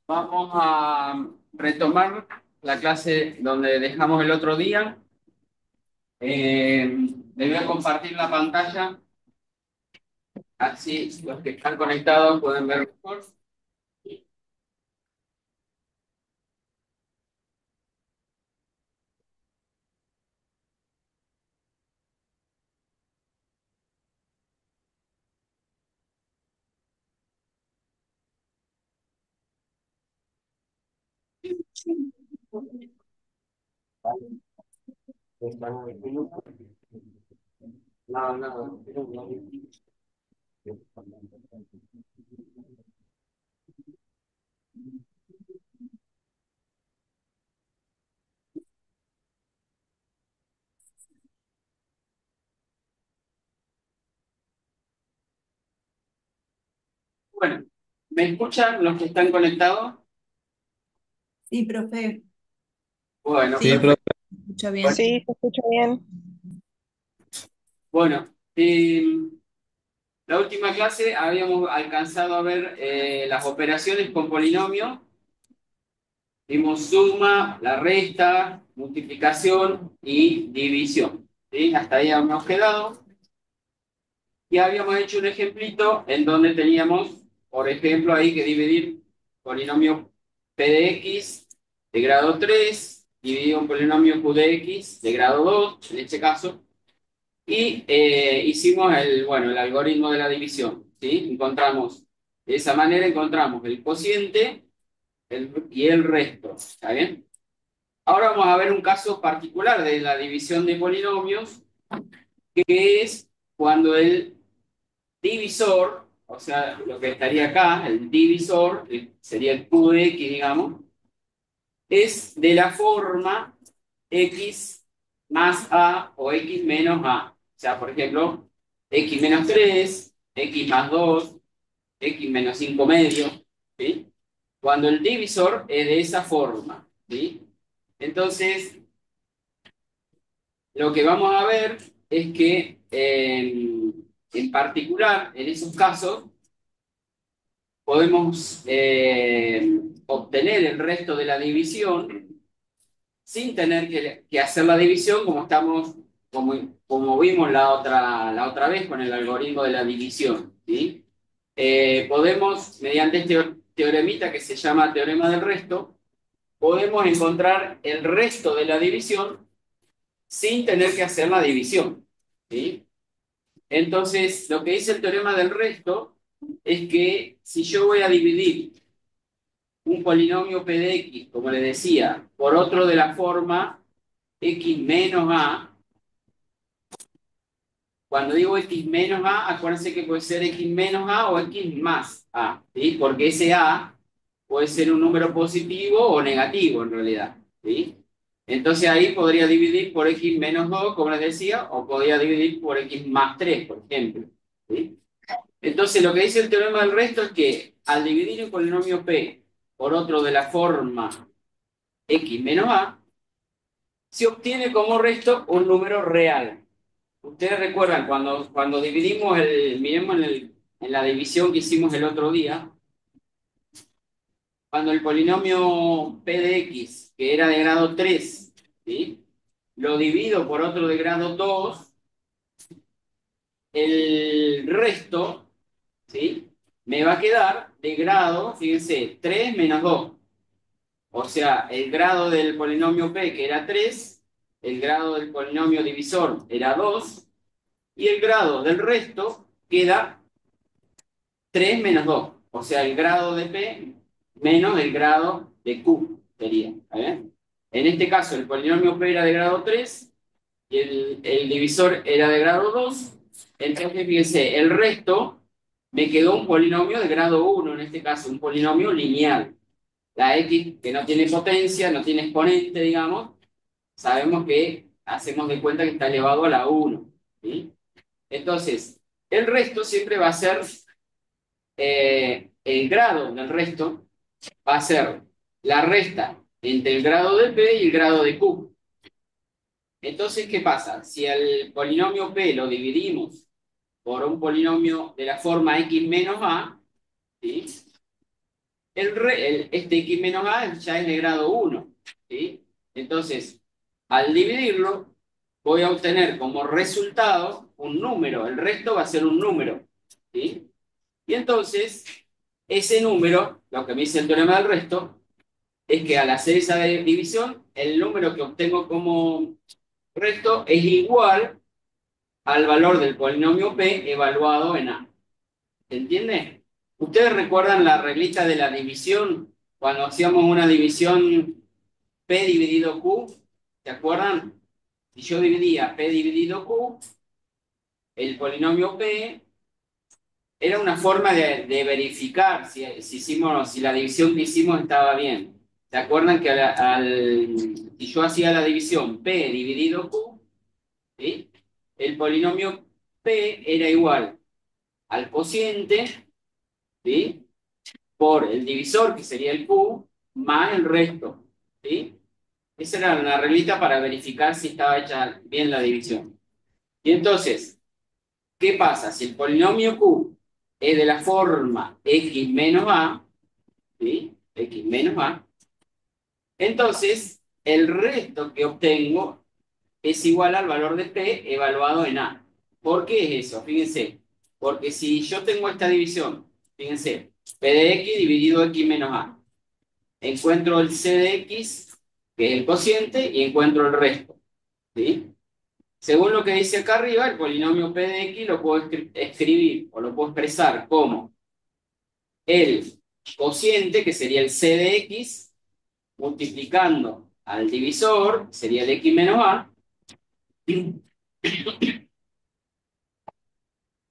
Vamos a retomar la clase donde dejamos el otro día. Les voy a compartir la pantalla, así los que están conectados pueden ver mejor. No, no. Bueno, ¿me escuchan los que están conectados? Sí, profe. Bueno, Sí, Sí, profe. perfecto. se escucha bien. Sí, se escucha bien. Bueno, la última clase habíamos alcanzado a ver las operaciones con polinomios. Vimos suma, la resta, multiplicación y división. ¿Sí? Hasta ahí habíamos quedado. Y habíamos hecho un ejemplito en donde teníamos, por ejemplo, ahí que dividir polinomio p de x de grado 3 dividido un polinomio q de x de grado 2 en este caso, y hicimos el algoritmo de la división. ¿Sí? De esa manera encontramos el cociente y el resto. ¿Está bien? Ahora vamos a ver un caso particular de la división de polinomios, que es cuando el divisor, o sea, lo que estaría acá, el divisor, sería el q de x, digamos, es de la forma x más a o x menos a. O sea, por ejemplo, x menos 3, x más 2, x menos 5 medio, ¿sí? Cuando el divisor es de esa forma, ¿sí? Entonces, lo que vamos a ver es que en particular, en esos casos, podemos obtener el resto de la división sin tener que hacer la división como vimos la otra vez con el algoritmo de la división. ¿Sí? Podemos, mediante este teoremita que se llama teorema del resto, podemos encontrar el resto de la división sin tener que hacer la división. ¿Sí? Entonces, lo que dice el teorema del resto es que si yo voy a dividir un polinomio p de x, como le decía, por otro de la forma x menos a, cuando digo x menos a, acuérdense que puede ser x menos a o x más a, ¿sí? Porque ese a puede ser un número positivo o negativo en realidad, ¿sí? Entonces ahí podría dividir por x menos 2, como les decía, o podría dividir por x más 3, por ejemplo. ¿Sí? Entonces, lo que dice el teorema del resto es que al dividir un polinomio P por otro de la forma x menos a, se obtiene como resto un número real. Ustedes recuerdan cuando dividimos miremos en la división que hicimos el otro día, cuando el polinomio P de x, que era de grado 3, ¿sí? Lo divido por otro de grado 2, el resto, ¿sí? Me va a quedar de grado, fíjense, 3 menos 2. O sea, el grado del polinomio P, que era 3, el grado del polinomio divisor era 2, y el grado del resto queda 3 menos 2. O sea, el grado de P menos el grado de Q sería. ¿Eh? En este caso, el polinomio P era de grado 3 y el divisor era de grado 2. Entonces, fíjense, el resto me quedó un polinomio de grado 1, en este caso, un polinomio lineal. La x que no tiene potencia, no tiene exponente, digamos, sabemos que hacemos de cuenta que está elevado a la 1. ¿Sí? Entonces, el resto siempre va a ser, el grado del resto va a ser la resta entre el grado de P y el grado de Q. Entonces, ¿qué pasa? Si el polinomio P lo dividimos por un polinomio de la forma x menos a, ¿sí? este x menos a ya es de grado 1, ¿sí? Entonces, al dividirlo, voy a obtener como resultado un número. El resto va a ser un número, ¿sí? Y entonces, ese número, lo que me dice el teorema del resto, es que al hacer esa división, el número que obtengo como resto es igual al valor del polinomio p evaluado en a. ¿Se entiende? ¿Ustedes recuerdan la reglita de la división? Cuando hacíamos una división P dividido Q, ¿se acuerdan? Si yo dividía P dividido Q, el polinomio P era una forma de verificar si la división que hicimos estaba bien. ¿Se acuerdan que si yo hacía la división P dividido Q, ¿sí? El polinomio P era igual al cociente, ¿sí? Por el divisor, que sería el Q, más el resto, ¿sí? Esa era una reglita para verificar si estaba hecha bien la división. Y entonces, ¿qué pasa? Si el polinomio Q es de la forma x menos a, ¿sí? X menos a, entonces el resto que obtengo es igual al valor de P evaluado en a. ¿Por qué es eso? Fíjense, porque si yo tengo esta división, fíjense, P de x dividido x menos a, encuentro el c de x, que es el cociente, y encuentro el resto, ¿sí? Según lo que dice acá arriba, el polinomio p de x lo puedo escribir o lo puedo expresar como el cociente, que sería el c de x, multiplicando al divisor, sería el x menos a,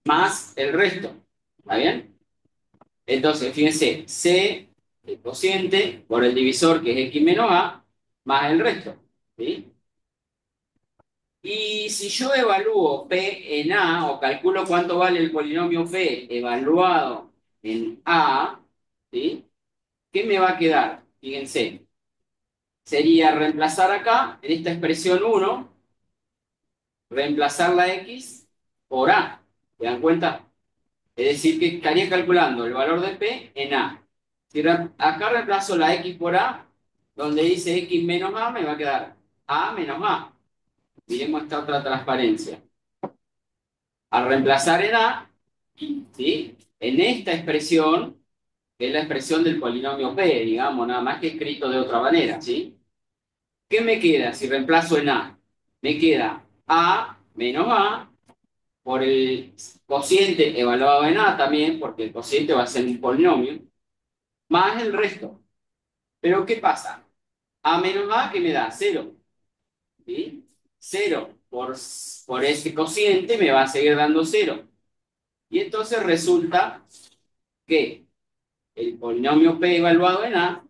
más el resto. ¿Está bien? Entonces, fíjense, c, el cociente, por el divisor, que es x menos a, más el resto. ¿Sí? Y si yo evalúo P en A, o calculo cuánto vale el polinomio P evaluado en A, ¿sí? ¿Qué me va a quedar? Fíjense, sería reemplazar acá, en esta expresión 1, reemplazar la X por A. ¿Se dan cuenta? Es decir, que estaría calculando el valor de P en A. Si acá reemplazo la X por A, donde dice X menos A, me va a quedar A menos A. Miremos esta otra transparencia. Al reemplazar en A, ¿sí? En esta expresión, que es la expresión del polinomio P, digamos, nada más que escrito de otra manera, ¿sí? ¿Qué me queda si reemplazo en A? Me queda A menos A por el cociente evaluado en A también, porque el cociente va a ser un polinomio, más el resto. Pero ¿qué pasa? A menos A, ¿qué me da? Cero, ¿sí? Cero por este cociente me va a seguir dando cero. Y entonces resulta que el polinomio P evaluado en A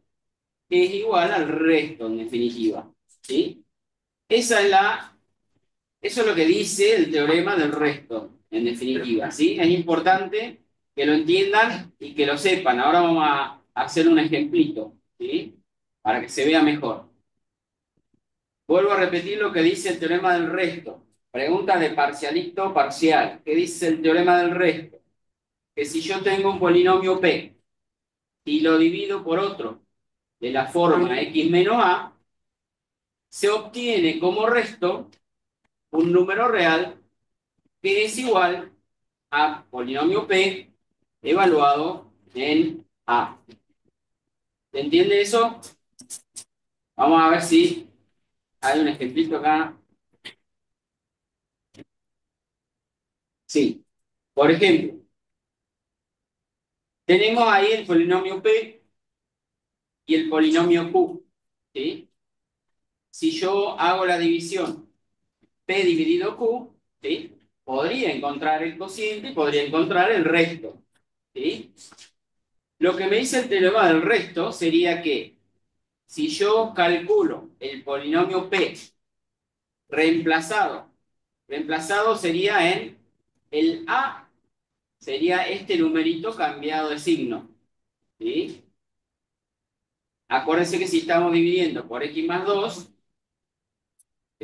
es igual al resto, en definitiva, ¿sí? Eso es lo que dice el teorema del resto, en definitiva, ¿sí? Es importante que lo entiendan y que lo sepan. Ahora vamos a hacer un ejemplito, ¿sí? Para que se vea mejor. Vuelvo a repetir lo que dice el teorema del resto. Pregunta de parcialito parcial. ¿Qué dice el teorema del resto? Que si yo tengo un polinomio P y lo divido por otro de la forma x menos a, se obtiene como resto un número real que es igual a polinomio P evaluado en A. ¿Se entiende eso? Vamos a ver si hay un ejemplito acá. Sí. Por ejemplo, tenemos ahí el polinomio P y el polinomio Q, ¿sí? Si yo hago la división P dividido Q, ¿sí? Podría encontrar el cociente y podría encontrar el resto, ¿sí? Lo que me dice el teorema del resto sería que si yo calculo el polinomio P reemplazado sería en el A, sería este numerito cambiado de signo, ¿sí? Acuérdense que si estamos dividiendo por x más 2,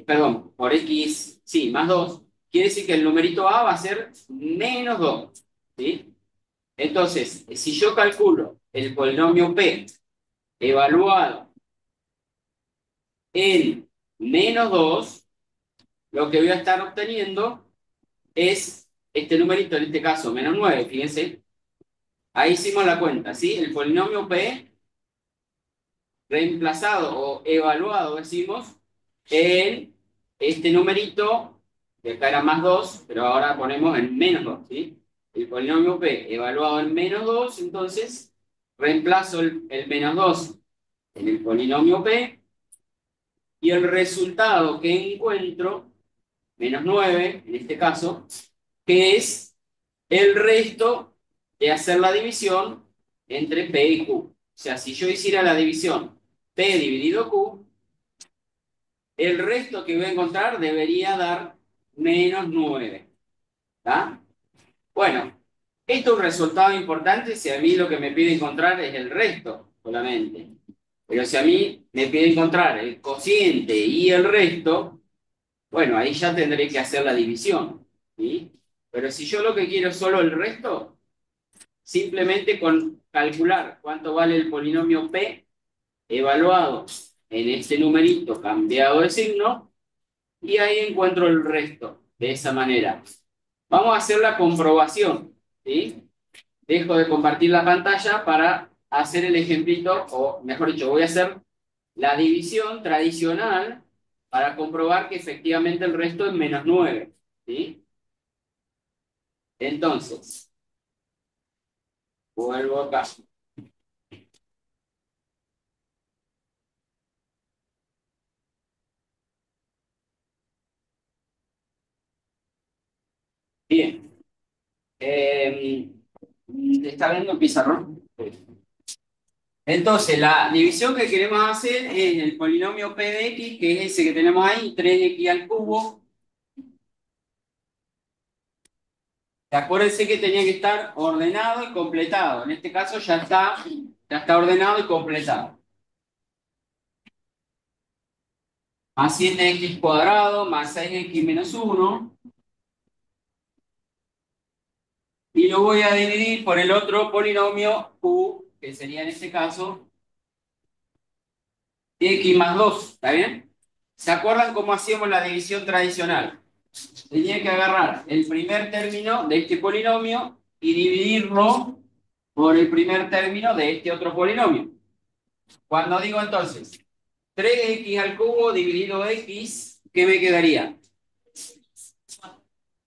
perdón, por x, sí, más 2, quiere decir que el numerito A va a ser menos 2, ¿sí? Entonces, si yo calculo el polinomio P evaluado en -2, lo que voy a estar obteniendo es este numerito, en este caso, -9. Fíjense, ahí hicimos la cuenta, ¿sí? El polinomio P reemplazado o evaluado, decimos, en este numerito, que acá era +2, pero ahora ponemos en -2, ¿sí? El polinomio P evaluado en -2, entonces reemplazo el -2 en el polinomio P y el resultado que encuentro, -9 en este caso, que es el resto de hacer la división entre P y Q. O sea, si yo hiciera la división P dividido Q, el resto que voy a encontrar debería dar -9. ¿Está? Bueno, esto es un resultado importante si a mí lo que me pide encontrar es el resto solamente. Pero si a mí me pide encontrar el cociente y el resto, bueno, ahí ya tendré que hacer la división, ¿sí? Pero si yo lo que quiero es solo el resto, simplemente con calcular cuánto vale el polinomio P evaluado en este numerito cambiado de signo, y ahí encuentro el resto, de esa manera. Vamos a hacer la comprobación, ¿sí? Dejo de compartir la pantalla para hacer el ejemplito, o mejor dicho, voy a hacer la división tradicional para comprobar que efectivamente el resto es -9, ¿sí? Entonces, vuelvo acá. Bien. ¿Está viendo el pizarrón? Entonces, la división que queremos hacer es el polinomio P de X, que es ese que tenemos ahí, 3x al cubo. Acuérdense que tenía que estar ordenado y completado. En este caso ya está ordenado y completado. Más 7x cuadrado, más 6x menos 1. Y lo voy a dividir por el otro polinomio Q, que sería en este caso x más 2. ¿Está bien? ¿Se acuerdan cómo hacíamos la división tradicional? Tenía que agarrar el primer término de este polinomio y dividirlo por el primer término de este otro polinomio. Cuando digo entonces 3x al cubo dividido x, ¿qué me quedaría?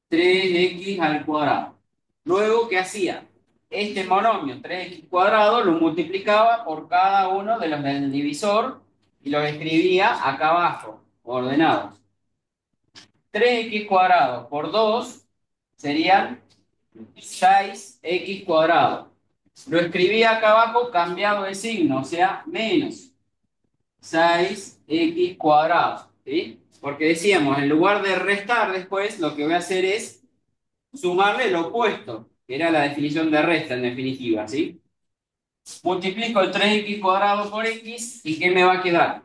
3x al cuadrado. Luego, ¿qué hacía? Este monomio, 3x cuadrado, lo multiplicaba por cada uno de los del divisor y lo escribía acá abajo, ordenado. 3x cuadrado por 2 serían 6x cuadrado. Lo escribí acá abajo cambiado de signo, o sea, menos 6x cuadrado, ¿sí? Porque decíamos, en lugar de restar después, lo que voy a hacer es sumarle lo opuesto, que era la definición de resta en definitiva, ¿sí? Multiplico el 3x cuadrado por x, ¿y qué me va a quedar?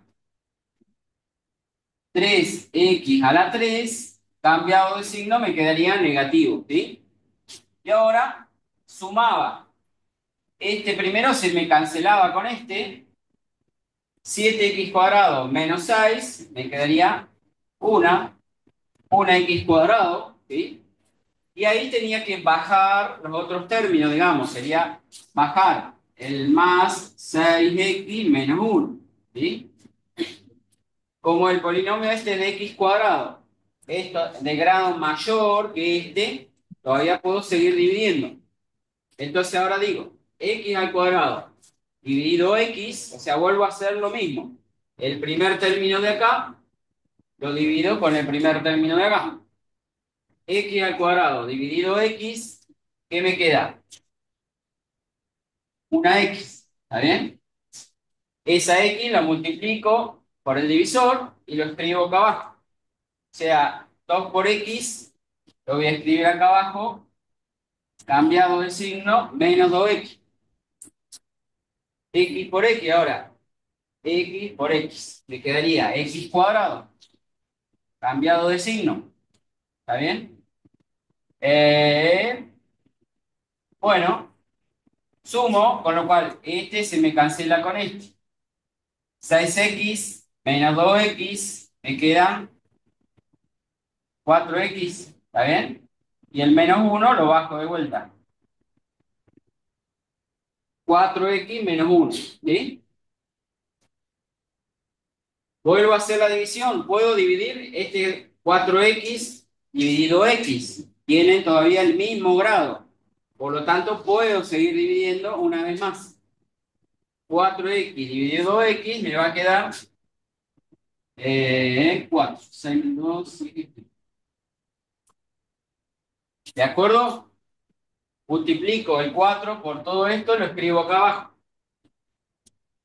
3x a la 3, cambiado de signo, me quedaría negativo, ¿sí? Y ahora sumaba. Este primero se me cancelaba con este. 7x cuadrado menos 6, me quedaría 1x cuadrado, ¿sí? Y ahí tenía que bajar los otros términos, digamos, sería bajar el más 6x menos 1, ¿sí? Como el polinomio este de x cuadrado, esto de grado mayor que este, todavía puedo seguir dividiendo. Entonces ahora digo, x al cuadrado dividido x, o sea, vuelvo a hacer lo mismo. El primer término de acá lo divido con el primer término de acá. X al cuadrado dividido x, ¿qué me queda? Una x, ¿está bien? Esa x la multiplico por el divisor y lo escribo acá abajo. O sea, 2 por x, lo voy a escribir acá abajo, cambiado de signo, menos 2x. X por x ahora, x por x. Me quedaría x cuadrado, cambiado de signo. ¿Está bien? Bueno. Sumo, con lo cual este se me cancela con este. 6x menos 2x, me quedan 4x, ¿está bien? Y el menos uno lo bajo de vuelta. 4x menos uno, ¿sí? Vuelvo a hacer la división. Puedo dividir este 4x dividido x. Tienen todavía el mismo grado. Por lo tanto, puedo seguir dividiendo una vez más. 4x dividido x me va a quedar 4. 6 menos 2, 7. ¿De acuerdo? Multiplico el 4 por todo esto, lo escribo acá abajo.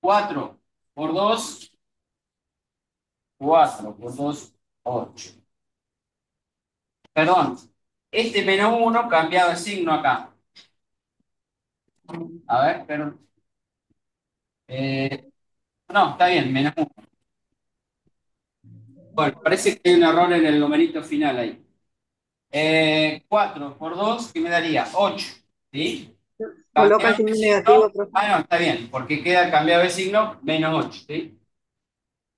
4 por 2, 4 por 2, 8. Perdón, este menos uno cambiado de signo acá. A ver, perdón. Eh, no, está bien, menos uno. Bueno, parece que hay un error en el numerito final ahí. 4 por 2, ¿qué me daría? 8. ¿Sí? Coloca Cambiado el signo de negativo, signo. profe. Ah, no, está bien, porque queda cambiado de signo menos 8. ¿Sí?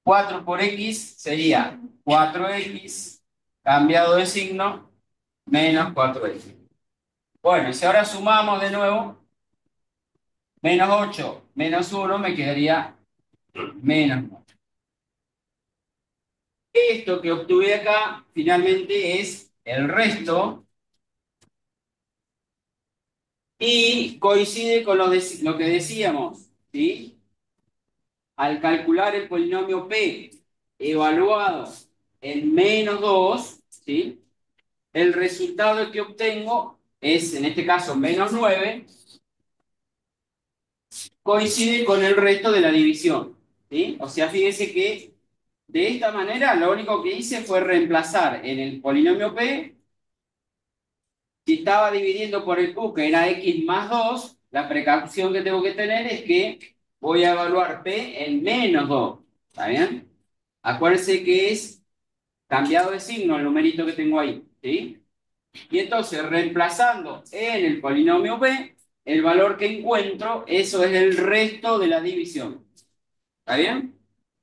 4 por x sería 4x cambiado de signo menos 4x. Bueno, y si ahora sumamos de nuevo, menos 8 menos uno me quedaría menos 9. Esto que obtuve acá finalmente es el resto y coincide con lo que decíamos, ¿sí? Al calcular el polinomio P evaluado en menos 2, ¿sí? El resultado que obtengo es, en este caso, menos 9, coincide con el resto de la división, ¿sí? O sea, fíjense que de esta manera lo único que hice fue reemplazar en el polinomio P. Si estaba dividiendo por el Q, que era x más 2, la precaución que tengo que tener es que voy a evaluar P en menos 2. ¿Está bien? Acuérdense que es cambiado de signo el numerito que tengo ahí. ¿Sí? Y entonces, reemplazando en el polinomio P, el valor que encuentro, eso es el resto de la división. ¿Está bien?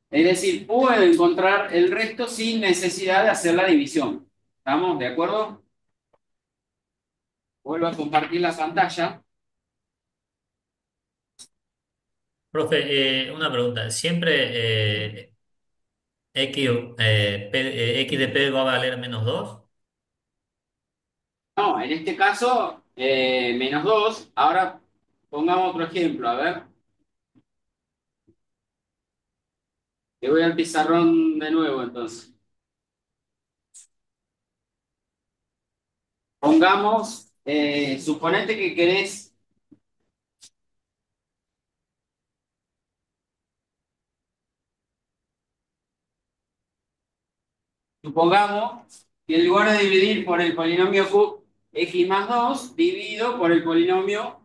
Es decir, puedo encontrar el resto sin necesidad de hacer la división. ¿Estamos de acuerdo? Vuelvo a compartir la pantalla. Profe, una pregunta. ¿Siempre X, X de P va a valer menos 2? No, en este caso, menos 2. Ahora pongamos otro ejemplo. A ver, te voy al pizarrón de nuevo entonces. Pongamos, suponete que querés, supongamos que en lugar de dividir por el polinomio Q, x más 2, divido por el polinomio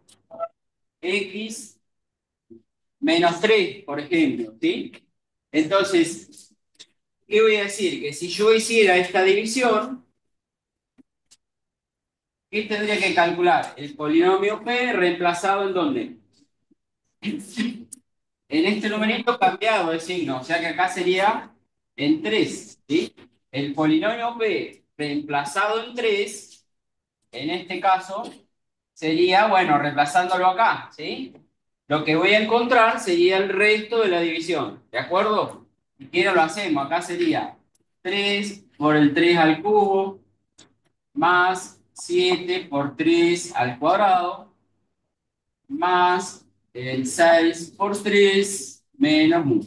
x menos 3, por ejemplo, ¿sí? Entonces, ¿qué voy a decir? Que si yo hiciera esta división, ¿qué tendría que calcular? El polinomio P reemplazado en dónde? En este numerito cambiado de signo, o sea que acá sería en 3, ¿sí? El polinomio P reemplazado en 3, en este caso, sería, bueno, reemplazándolo acá, ¿sí? Lo que voy a encontrar sería el resto de la división, ¿de acuerdo? Si quiero lo hacemos, acá sería 3 por el 3 al cubo, más 7 por 3 al cuadrado, más el 6 por 3 menos 1.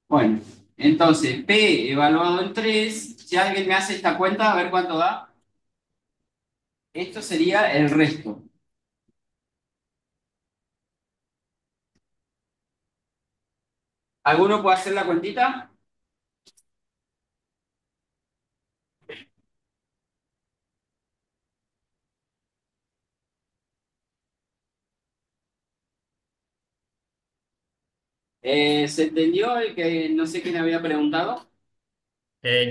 Bueno, entonces P evaluado en 3, si alguien me hace esta cuenta, a ver cuánto da. Esto sería el resto. ¿Alguno puede hacer la cuentita? ¿Se entendió el que no sé quién había preguntado?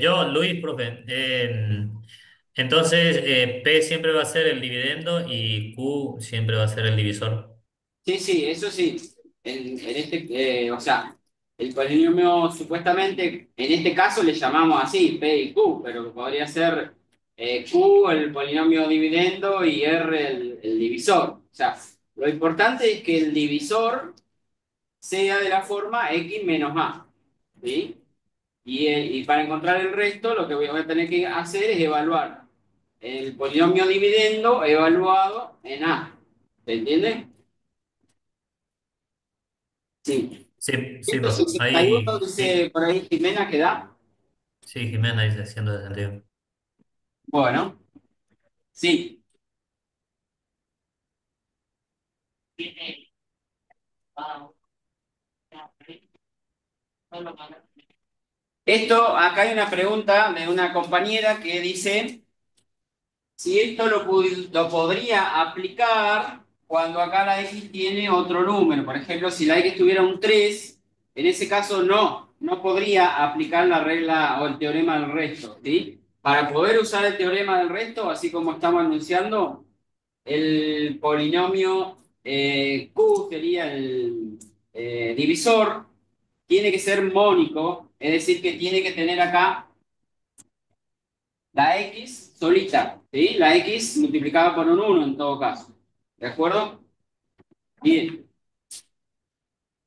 Yo, Luis, profe. Entonces, P siempre va a ser el dividendo y Q siempre va a ser el divisor. Sí, sí, eso sí. En este, o sea, el polinomio supuestamente, en este caso le llamamos así, P y Q, pero podría ser Q el polinomio dividendo y R el divisor. O sea, lo importante es que el divisor sea de la forma X menos A. ¿Sí? Y para encontrar el resto, lo que voy a tener que hacer es evaluar el polinomio dividendo evaluado en A. ¿Se entiende? Sí. Sí, sí, profe. 161 Ahí, dice por ahí Jimena que da. sí, Jimena dice haciendo de sentido. Bueno, sí. Esto, acá hay una pregunta de una compañera que dice si esto lo podría aplicar cuando acá la X tiene otro número. Por ejemplo, si la X tuviera un 3, en ese caso no podría aplicar la regla o el teorema del resto, ¿sí? Para poder usar el teorema del resto, así como estamos anunciando, el polinomio Q sería el divisor, tiene que ser mónico, es decir, que tiene que tener acá la X solita, ¿sí? La X multiplicada por un 1 en todo caso. ¿De acuerdo? Bien.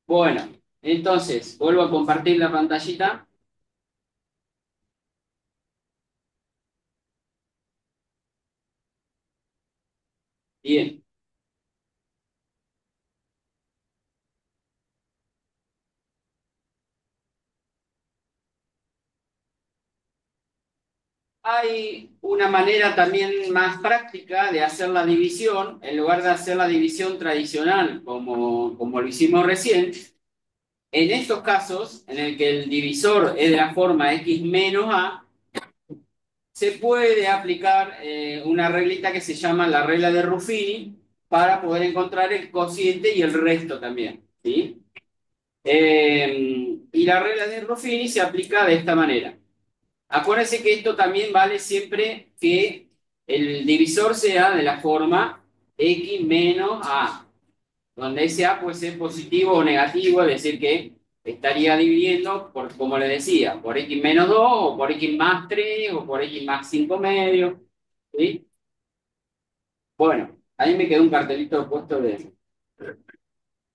Bueno, entonces, vuelvo a compartir la pantallita. Bien. Hay una manera también más práctica de hacer la división, en lugar de hacer la división tradicional como lo hicimos recién. En estos casos, en el que el divisor es de la forma x menos a, se puede aplicar una reglita que se llama la regla de Ruffini para poder encontrar el cociente y el resto también, ¿sí? Y la regla de Ruffini se aplica de esta manera. Acuérdense que esto también vale siempre que el divisor sea de la forma x menos a, donde ese a puede ser positivo o negativo, es decir, que estaría dividiendo, por, como le decía, por x menos 2 o por x más 3 o por x más 5 medios. ¿Sí? Bueno, ahí me quedó un cartelito puesto de...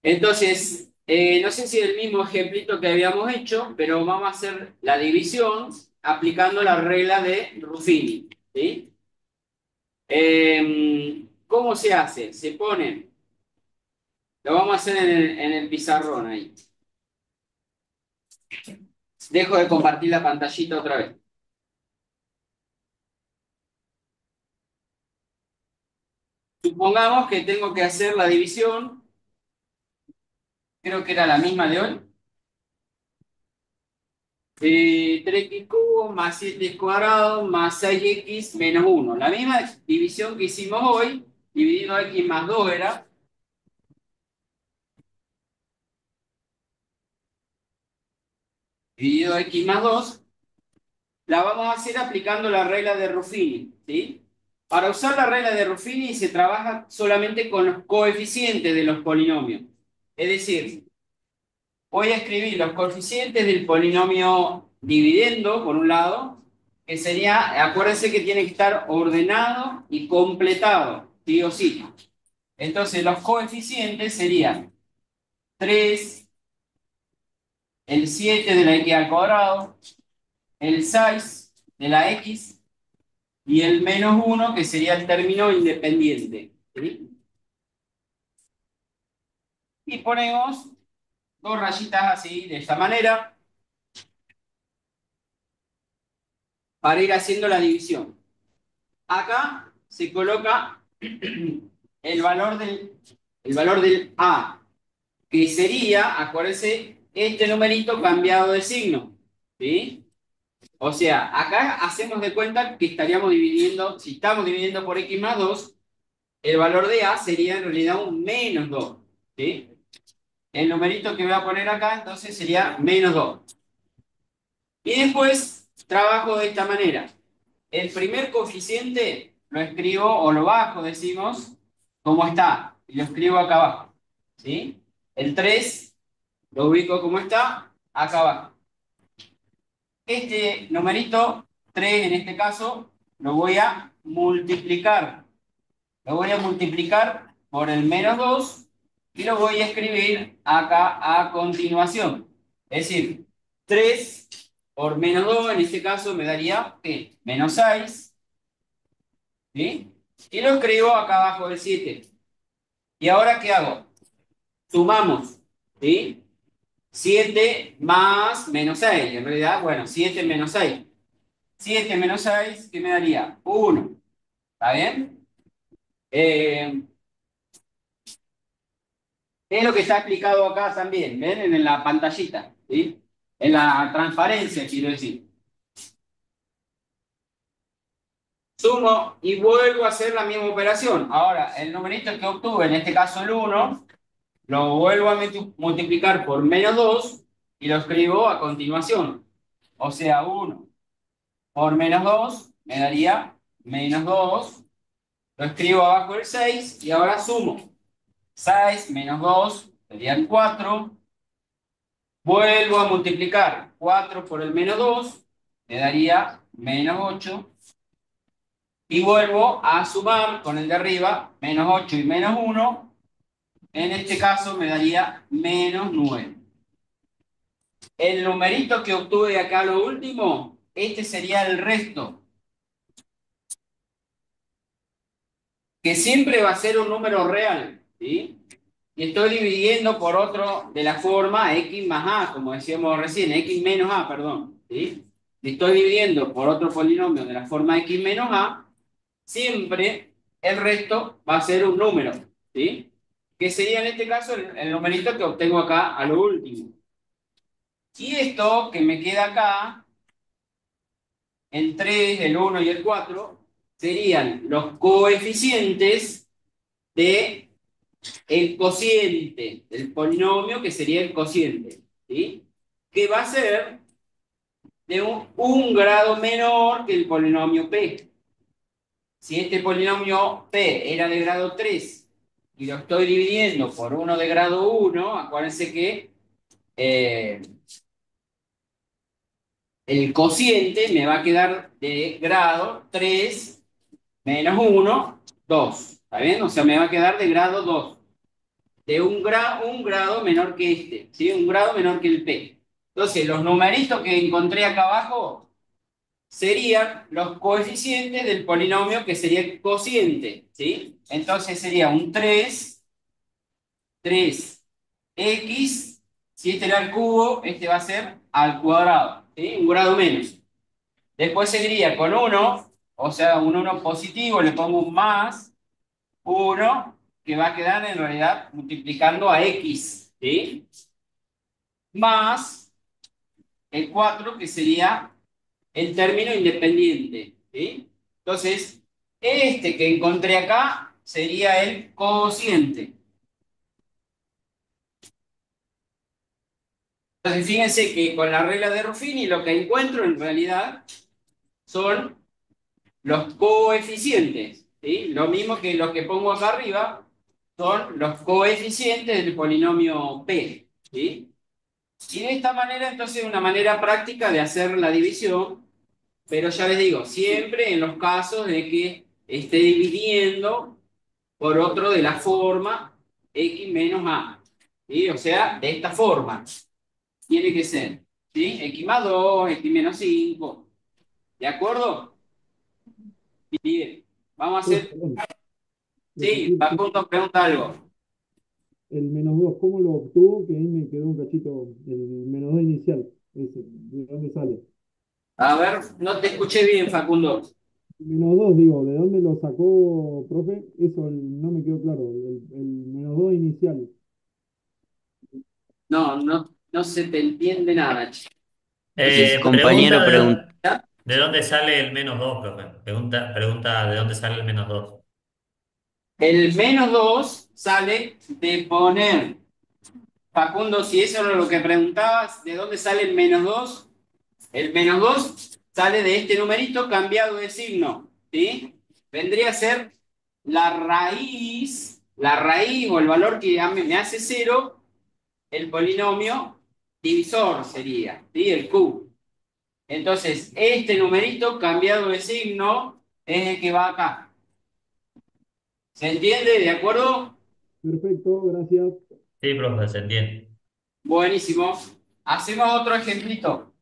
Entonces, no sé si es el mismo ejemplito que habíamos hecho, pero vamos a hacer la división aplicando la regla de Ruffini. ¿Sí? ¿Cómo se hace? Se pone, lo vamos a hacer en el pizarrón ahí. Dejo de compartir la pantallita otra vez. Supongamos que tengo que hacer la división, creo que era la misma de hoy. 3x cubo más 7 cuadrado más 6x menos 1. La misma división que hicimos hoy, dividido x más 2 era, dividido x más 2, la vamos a hacer aplicando la regla de Ruffini, ¿sí? Para usar la regla de Ruffini se trabaja solamente con los coeficientes de los polinomios. Es decir, voy a escribir los coeficientes del polinomio dividendo, por un lado, que sería, acuérdense que tiene que estar ordenado y completado, sí o sí. Entonces, los coeficientes serían 3, el 7 de la x al cuadrado, el 6 de la x y el menos 1, que sería el término independiente. ¿Sí? Y ponemos dos rayitas así, de esta manera, para ir haciendo la división. Acá se coloca el valor del A, que sería, acuérdense, este numerito cambiado de signo. ¿Sí? O sea, acá hacemos de cuenta que estaríamos dividiendo, si estamos dividiendo por x más 2, el valor de A sería en realidad un menos 2. ¿Sí? El numerito que voy a poner acá entonces sería menos 2. Y después trabajo de esta manera. el primer coeficiente lo escribo, o lo bajo, decimos, como está, y lo escribo acá abajo, ¿sí? El 3 lo ubico como está, acá abajo. Este numerito 3 en este caso lo voy a multiplicar. Lo voy a multiplicar por el menos 2 y lo voy a escribir acá a continuación. Es decir, 3 por menos 2 en este caso me daría ¿qué? Menos 6. ¿Sí? Y lo escribo acá abajo del 7. ¿Y ahora qué hago? Sumamos. ¿Sí? 7 más menos 6. En realidad, bueno, 7 menos 6. 7 menos 6, ¿qué me daría? 1. ¿Está bien? Es lo que está explicado acá también, ¿ven? En la pantallita, ¿sí? En la transparencia, quiero decir. Sumo y vuelvo a hacer la misma operación. Ahora, el numerito que obtuve, en este caso el 1, lo vuelvo a multiplicar por menos 2 y lo escribo a continuación. O sea, 1 por menos 2 me daría menos 2. Lo escribo abajo el 6 y ahora sumo. 6 menos 2 serían 4. Vuelvo a multiplicar 4 por el menos 2, me daría menos 8. Y vuelvo a sumar con el de arriba, menos 8 y menos 1. En este caso me daría menos 9. El numerito que obtuve acá lo último, este sería el resto, que siempre va a ser un número real, ¿sí? Y estoy dividiendo por otro de la forma x más a, como decíamos recién, x menos a, perdón, ¿sí? Y estoy dividiendo por otro polinomio de la forma x menos a, siempre el resto va a ser un número, ¿sí? Que sería en este caso el numerito que obtengo acá a lo último. Y esto que me queda acá, el 3, el 1 y el 4, serían los coeficientes de el cociente del polinomio, que sería el cociente, ¿sí? Que va a ser de un grado menor que el polinomio P. Si este polinomio P era de grado 3 y lo estoy dividiendo por uno de grado 1, acuérdense que eh, el cociente me va a quedar de grado 3 menos 1, 2. ¿Está bien? O sea, me va a quedar de grado 2. De un grado menor que este, ¿sí? Un grado menor que el P. Entonces, los numeritos que encontré acá abajo serían los coeficientes del polinomio que sería el cociente, ¿sí? Entonces sería un 3x, si este era al cubo, este va a ser al cuadrado, ¿sí? Un grado menos. Después seguiría con 1, o sea, un 1 positivo, le pongo un más, 1, que va a quedar en realidad multiplicando a x, ¿sí? Más el 4, que sería el término independiente, ¿sí? Entonces, este que encontré acá sería el cociente. Entonces, fíjense que con la regla de Ruffini lo que encuentro en realidad son los coeficientes, ¿sí? Lo mismo que los que pongo acá arriba son los coeficientes del polinomio P, ¿sí? Y de esta manera, entonces, una manera práctica de hacer la división, pero ya les digo, siempre en los casos de que esté dividiendo por otro de la forma x menos a, ¿sí? O sea, de esta forma tiene que ser, ¿sí? X más 2, x menos 5, ¿de acuerdo? Bien, vamos a Profe, hacer, perdón, sí, repetir Facundo pregunta algo. el menos 2, ¿cómo lo obtuvo? Que ahí me quedó un cachito, el menos 2 inicial, ese, ¿de dónde sale? A ver, no te escuché bien, Facundo. Menos 2 digo, ¿de dónde lo sacó, profe? Eso no me quedó claro, el menos 2 inicial. No, no, no se te entiende nada, chico. El Pregunta compañero preguntó, de dónde sale el menos 2, profe. Pregunta de dónde sale el menos 2. El menos 2 sale de poner. Facundo, si eso era lo que preguntabas, ¿de dónde sale el menos 2? El menos 2 sale de este numerito cambiado de signo, ¿sí? Vendría a ser la raíz o el valor que me hace cero, el polinomio divisor sería, ¿sí? El Q. Entonces, este numerito cambiado de signo es el que va acá. ¿Se entiende? ¿De acuerdo? Perfecto, gracias. Sí, profe, se entiende. Buenísimo. Hacemos otro ejemplito.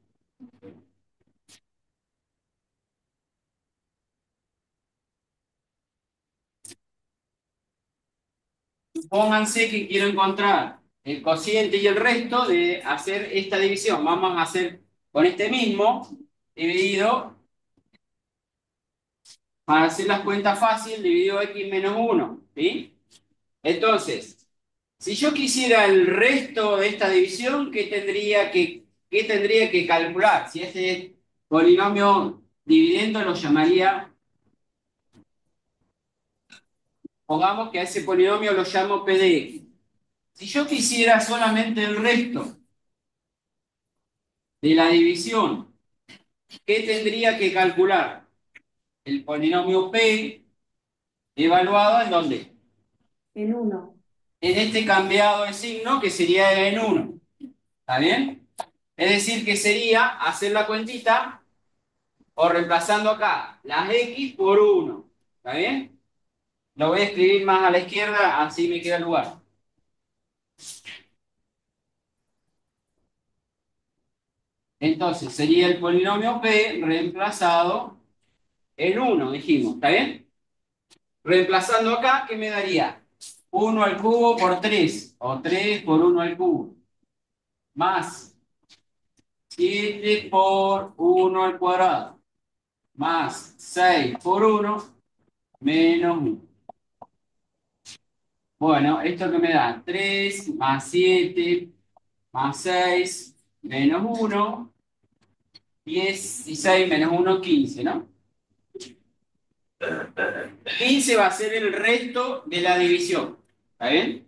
Pónganse que quiero encontrar el cociente y el resto de hacer esta división. Vamos a hacer con este mismo dividido, para hacer las cuentas fácil, dividido x menos 1, ¿sí? Entonces, si yo quisiera el resto de esta división, qué tendría que calcular? Si este polinomio dividendo lo llamaría, pongamos que a ese polinomio lo llamo p de x. Si yo quisiera solamente el resto de la división, ¿qué tendría que calcular? El polinomio p evaluado ¿en dónde? En 1. En este cambiado de signo que sería en 1. ¿Está bien? Es decir, que sería hacer la cuentita o reemplazando acá las x por 1. ¿Está bien? Lo voy a escribir más a la izquierda, así me queda el lugar. Entonces sería el polinomio p reemplazado en 1, dijimos. ¿Está bien? Reemplazando acá, ¿qué me daría? 1 al cubo por 3, o 3 por 1 al cubo, más 7 por 1 al cuadrado, más 6 por 1, menos 1. Bueno, ¿esto que me da? 3 más 7 más 6 menos 1, 10 y 6 menos 1, 15, ¿no? 15 va a ser el resto de la división. ¿Está bien?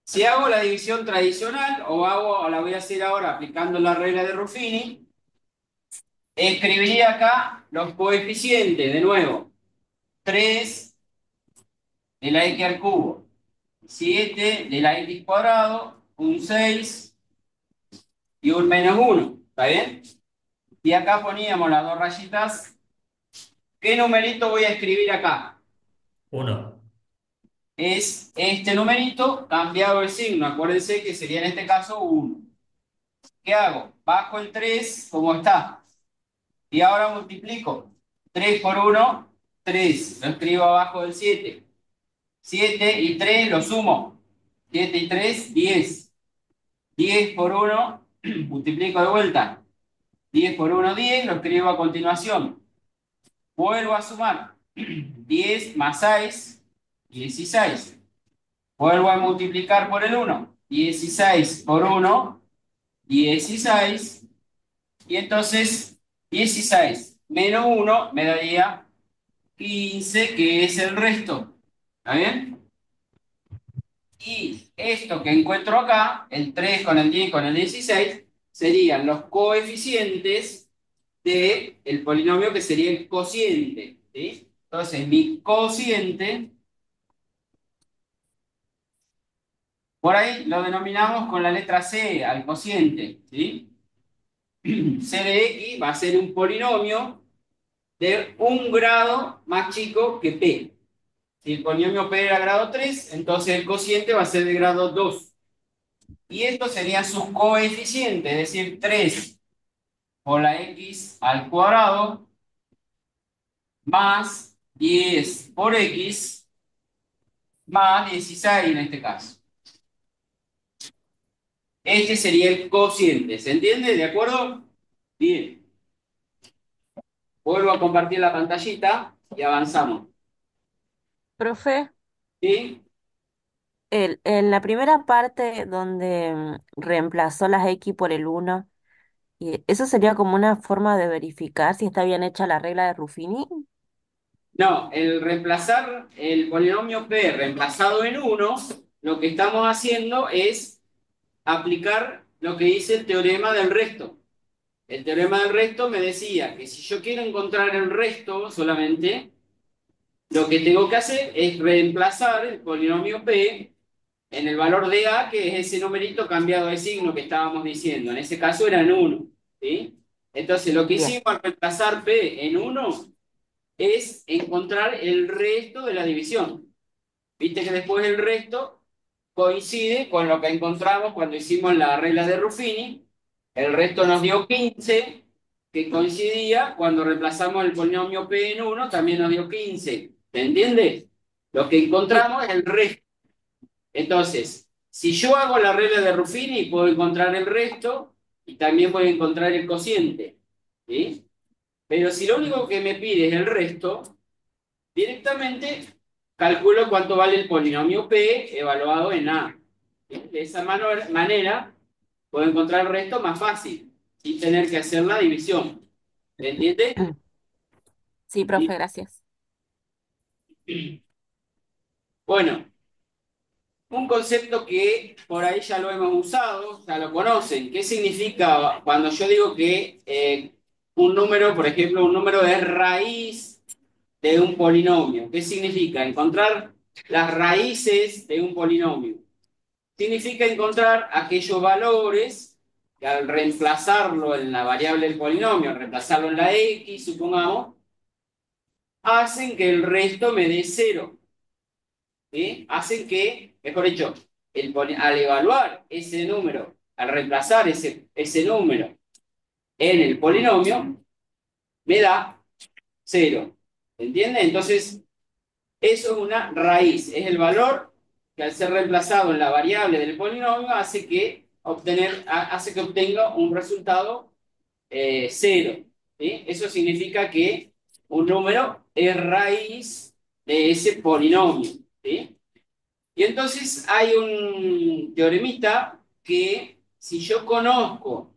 Si hago la división tradicional, o la voy a hacer ahora aplicando la regla de Ruffini, escribiría acá los coeficientes, de nuevo. 3 de la x al cubo, 7 de la x cuadrado, un 6 y un menos 1. ¿Está bien? Y acá poníamos las dos rayitas. ¿Qué numerito voy a escribir acá? 1. Es este numerito cambiado el signo. Acuérdense que sería en este caso 1. ¿Qué hago? Bajo el 3 como está. Y ahora multiplico. 3 por 1, 3. Lo escribo abajo del 7. 7 y 3 lo sumo. 7 y 3, 10. 10 por 1, multiplico de vuelta. 10 por 1, 10. Lo escribo a continuación. Vuelvo a sumar. 10 más 6, 16. Vuelvo a multiplicar por el 1. 16 por 1, 16. Y entonces 16 menos 1 me daría 15, que es el resto. ¿Está bien? Y esto que encuentro acá, el 3 con el 10 con el 16, serían los coeficientes del polinomio que sería el cociente. ¿Sí? Entonces, mi cociente, por ahí lo denominamos con la letra C, al cociente. ¿Sí? C de X va a ser un polinomio de un grado más chico que P. Si el polinomio P era grado 3, entonces el cociente va a ser de grado 2. Y estos serían sus coeficientes, es decir, 3 por la X al cuadrado más 10 por X más 16 en este caso. Este sería el cociente, ¿se entiende? ¿De acuerdo? Bien. Vuelvo a compartir la pantallita y avanzamos. Profe, ¿Sí? en la primera parte donde reemplazó las X por el 1, ¿eso sería como una forma de verificar si está bien hecha la regla de Ruffini? No, el reemplazar el polinomio P reemplazado en 1, lo que estamos haciendo es aplicar lo que dice el teorema del resto. El teorema del resto me decía que si yo quiero encontrar el resto solamente, lo que tengo que hacer es reemplazar el polinomio P en el valor de A, que es ese numerito cambiado de signo que estábamos diciendo. En ese caso eran 1. ¿Sí? Entonces, lo que Bien. hicimos al reemplazar P en 1 es encontrar el resto de la división. Viste que después el resto coincide con lo que encontramos cuando hicimos la regla de Ruffini. El resto nos dio 15, que coincidía cuando reemplazamos el polinomio P en 1, también nos dio 15. ¿Se entiende? Lo que Sí, encontramos es el resto. Entonces, si yo hago la regla de Ruffini, puedo encontrar el resto y también puedo encontrar el cociente. ¿Sí? Pero si lo único que me pide es el resto, directamente calculo cuánto vale el polinomio P evaluado en A. ¿Sí? De esa manera puedo encontrar el resto más fácil, sin tener que hacer la división. ¿Se entiende? sí, profe, gracias. Bueno, un concepto que por ahí ya lo hemos usado, ya lo conocen. ¿Qué significa cuando yo digo que un número, por ejemplo, un número es raíz de un polinomio? ¿Qué significa? Encontrar las raíces de un polinomio. Significa encontrar aquellos valores que al reemplazarlo en la variable del polinomio, al reemplazarlo en la x, supongamos, hacen que el resto me dé 0. ¿Sí? Hacen que, mejor dicho, al evaluar ese número, al reemplazar ese número en el polinomio, me da 0. ¿Entiende? Entonces, eso es una raíz, es el valor que al ser reemplazado en la variable del polinomio hace que obtenga un resultado 0. ¿Sí? Eso significa que un número es raíz de ese polinomio. ¿Sí? Y entonces hay un teoremita que si yo conozco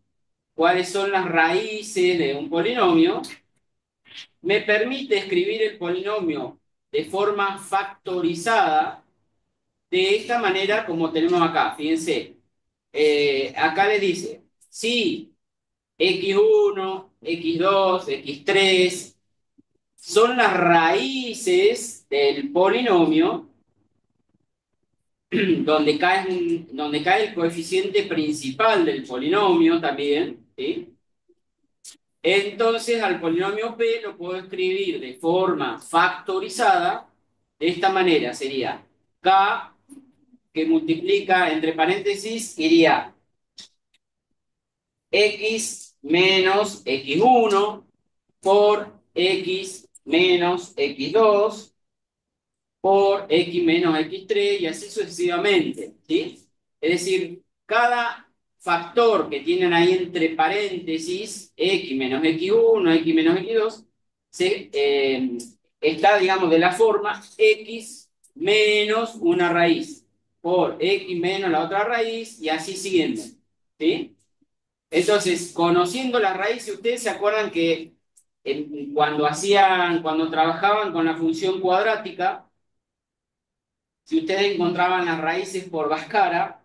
cuáles son las raíces de un polinomio, me permite escribir el polinomio de forma factorizada de esta manera como tenemos acá. Fíjense, acá le dice, si x1, x2, x3 son las raíces del polinomio, donde cae el coeficiente principal del polinomio también, ¿sí? Entonces al polinomio P lo puedo escribir de forma factorizada de esta manera, sería K que multiplica entre paréntesis, iría X menos X1 por X menos X2 por X menos X3 y así sucesivamente, ¿sí? Es decir, cada factor que tienen ahí entre paréntesis, X menos X1, X menos X2, está, digamos, de la forma X menos una raíz por X menos la otra raíz y así siguiendo, ¿sí? Entonces, conociendo las raíces, ustedes se acuerdan que cuando trabajaban con la función cuadrática, si ustedes encontraban las raíces por Bhaskara,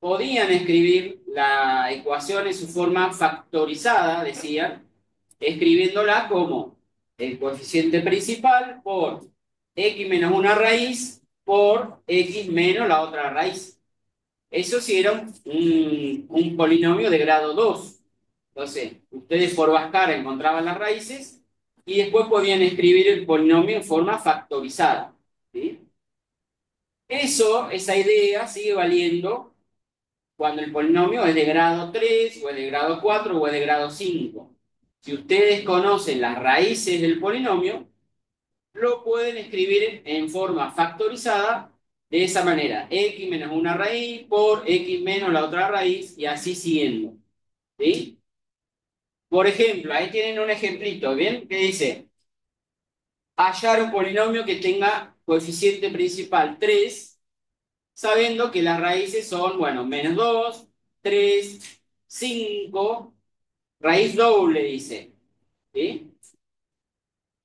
podían escribir la ecuación en su forma factorizada, decían, escribiéndola como el coeficiente principal por x menos una raíz por x menos la otra raíz. Eso sí era un polinomio de grado 2. Entonces, ustedes por Bhaskara encontraban las raíces y después podían escribir el polinomio en forma factorizada. ¿Sí? Esa idea sigue valiendo cuando el polinomio es de grado 3, o es de grado 4, o es de grado 5. Si ustedes conocen las raíces del polinomio, lo pueden escribir en forma factorizada de esa manera. X menos una raíz por X menos la otra raíz y así siguiendo. ¿Sí? Por ejemplo, ahí tienen un ejemplito, ¿bien? Que dice, hallar un polinomio que tenga coeficiente principal 3, sabiendo que las raíces son, bueno, menos 2, 3, 5, raíz doble, dice. ¿Sí?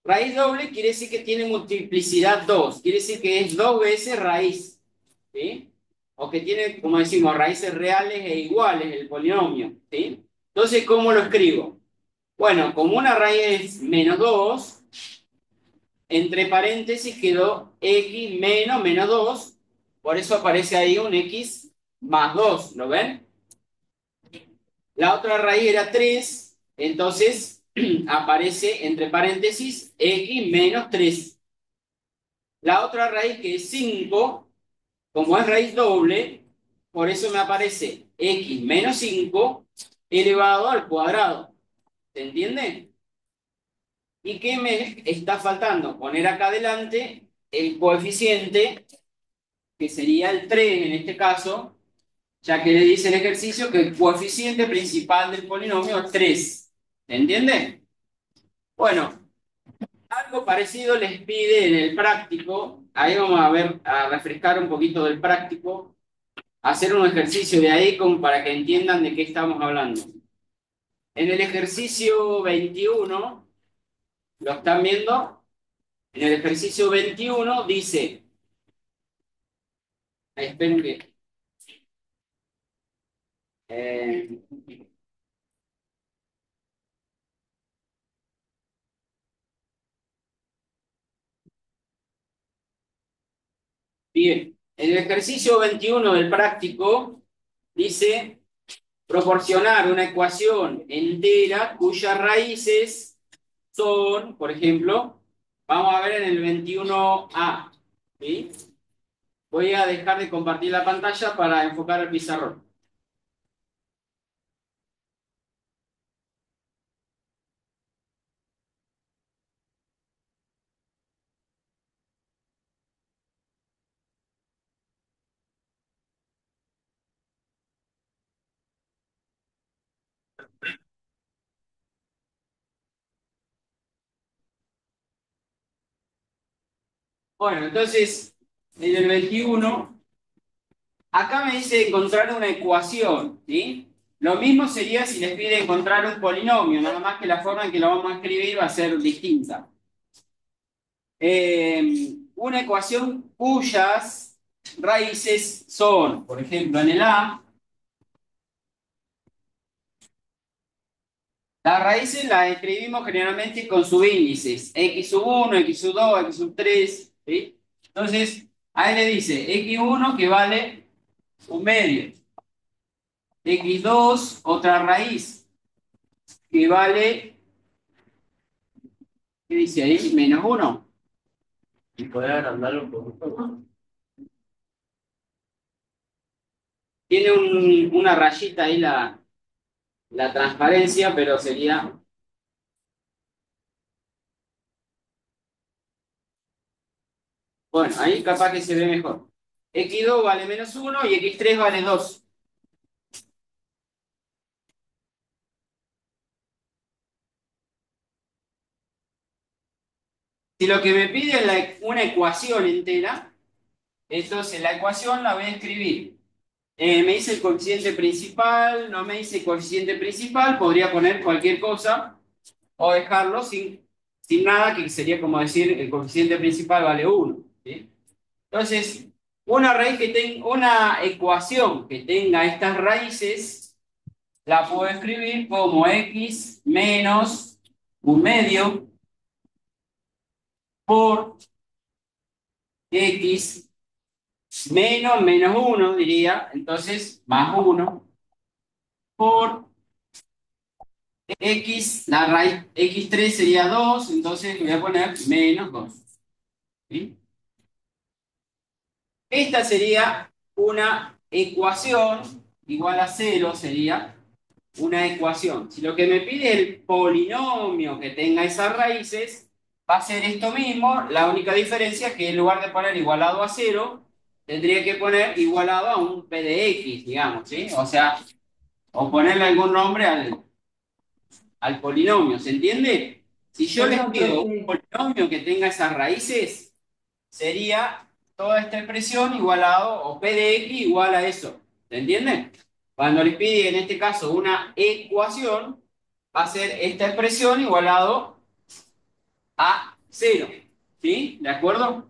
Raíz doble quiere decir que tiene multiplicidad 2, quiere decir que es 2 veces raíz. ¿Sí? O que tiene, como decimos, raíces reales e iguales el polinomio. ¿Sí? Entonces, ¿cómo lo escribo? Bueno, como una raíz es menos 2, entre paréntesis quedó x menos 2, por eso aparece ahí un x más 2, ¿lo ven? La otra raíz era 3, entonces aparece entre paréntesis x menos 3. La otra raíz que es 5, como es raíz doble, por eso me aparece x menos 5 elevado al cuadrado. ¿Se entiende? ¿Y qué me está faltando? Poner acá adelante el coeficiente, que sería el 3 en este caso, ya que le dice el ejercicio que el coeficiente principal del polinomio es 3. ¿Se entiende? Bueno, algo parecido les pide en el práctico. Ahí vamos a ver, a refrescar un poquito del práctico, hacer un ejercicio de ahí como para que entiendan de qué estamos hablando. En el ejercicio 21, ¿lo están viendo? En el ejercicio 21 dice, esperen que... eh, bien, en el ejercicio 21 del práctico dice proporcionar una ecuación entera cuyas raíces son, por ejemplo, vamos a ver en el 21A, ¿sí? Voy a dejar de compartir la pantalla para enfocar el pizarrón. Bueno, entonces, en el 21, acá me dice encontrar una ecuación, ¿sí? Lo mismo sería si les pide encontrar un polinomio, nada más que la forma en que lo vamos a escribir va a ser distinta. Una ecuación cuyas raíces son, por ejemplo, en el A, las raíces las escribimos generalmente con subíndices, x sub 1, x sub 2, x sub 3, ¿sí? Entonces, ahí le dice x1 que vale un medio, x2 otra raíz que vale, ¿qué dice ahí? Menos 1. ¿Y poder agrandarlo por favor? Tiene una rayita ahí la transparencia, pero sería... Bueno, ahí capaz que se ve mejor. X2 vale menos 1 y X3 vale 2. Si lo que me pide es una ecuación entera, entonces la ecuación la voy a escribir. Me dice el coeficiente principal, no me dice coeficiente principal, podría poner cualquier cosa o dejarlo sin nada, que sería como decir el coeficiente principal vale 1. ¿Sí? Entonces, una ecuación que tenga estas raíces, la puedo escribir como x menos un medio por x menos 1, diría, entonces más 1 por x, la raíz x3 sería 2, entonces voy a poner menos 2. ¿Sí? Esta sería una ecuación igual a 0, sería una ecuación. Si lo que me pide es el polinomio que tenga esas raíces, va a ser esto mismo, la única diferencia es que en lugar de poner igualado a 0, tendría que poner igualado a un p de x, digamos, ¿sí? O sea, o ponerle algún nombre al polinomio, ¿se entiende? Si yo les Perdón, pido un profe. polinomio que tenga esas raíces, sería toda esta expresión igualado, o p de x igual a eso, ¿se entiende? Cuando les pide en este caso una ecuación, va a ser esta expresión igualado a 0, ¿sí? ¿De acuerdo?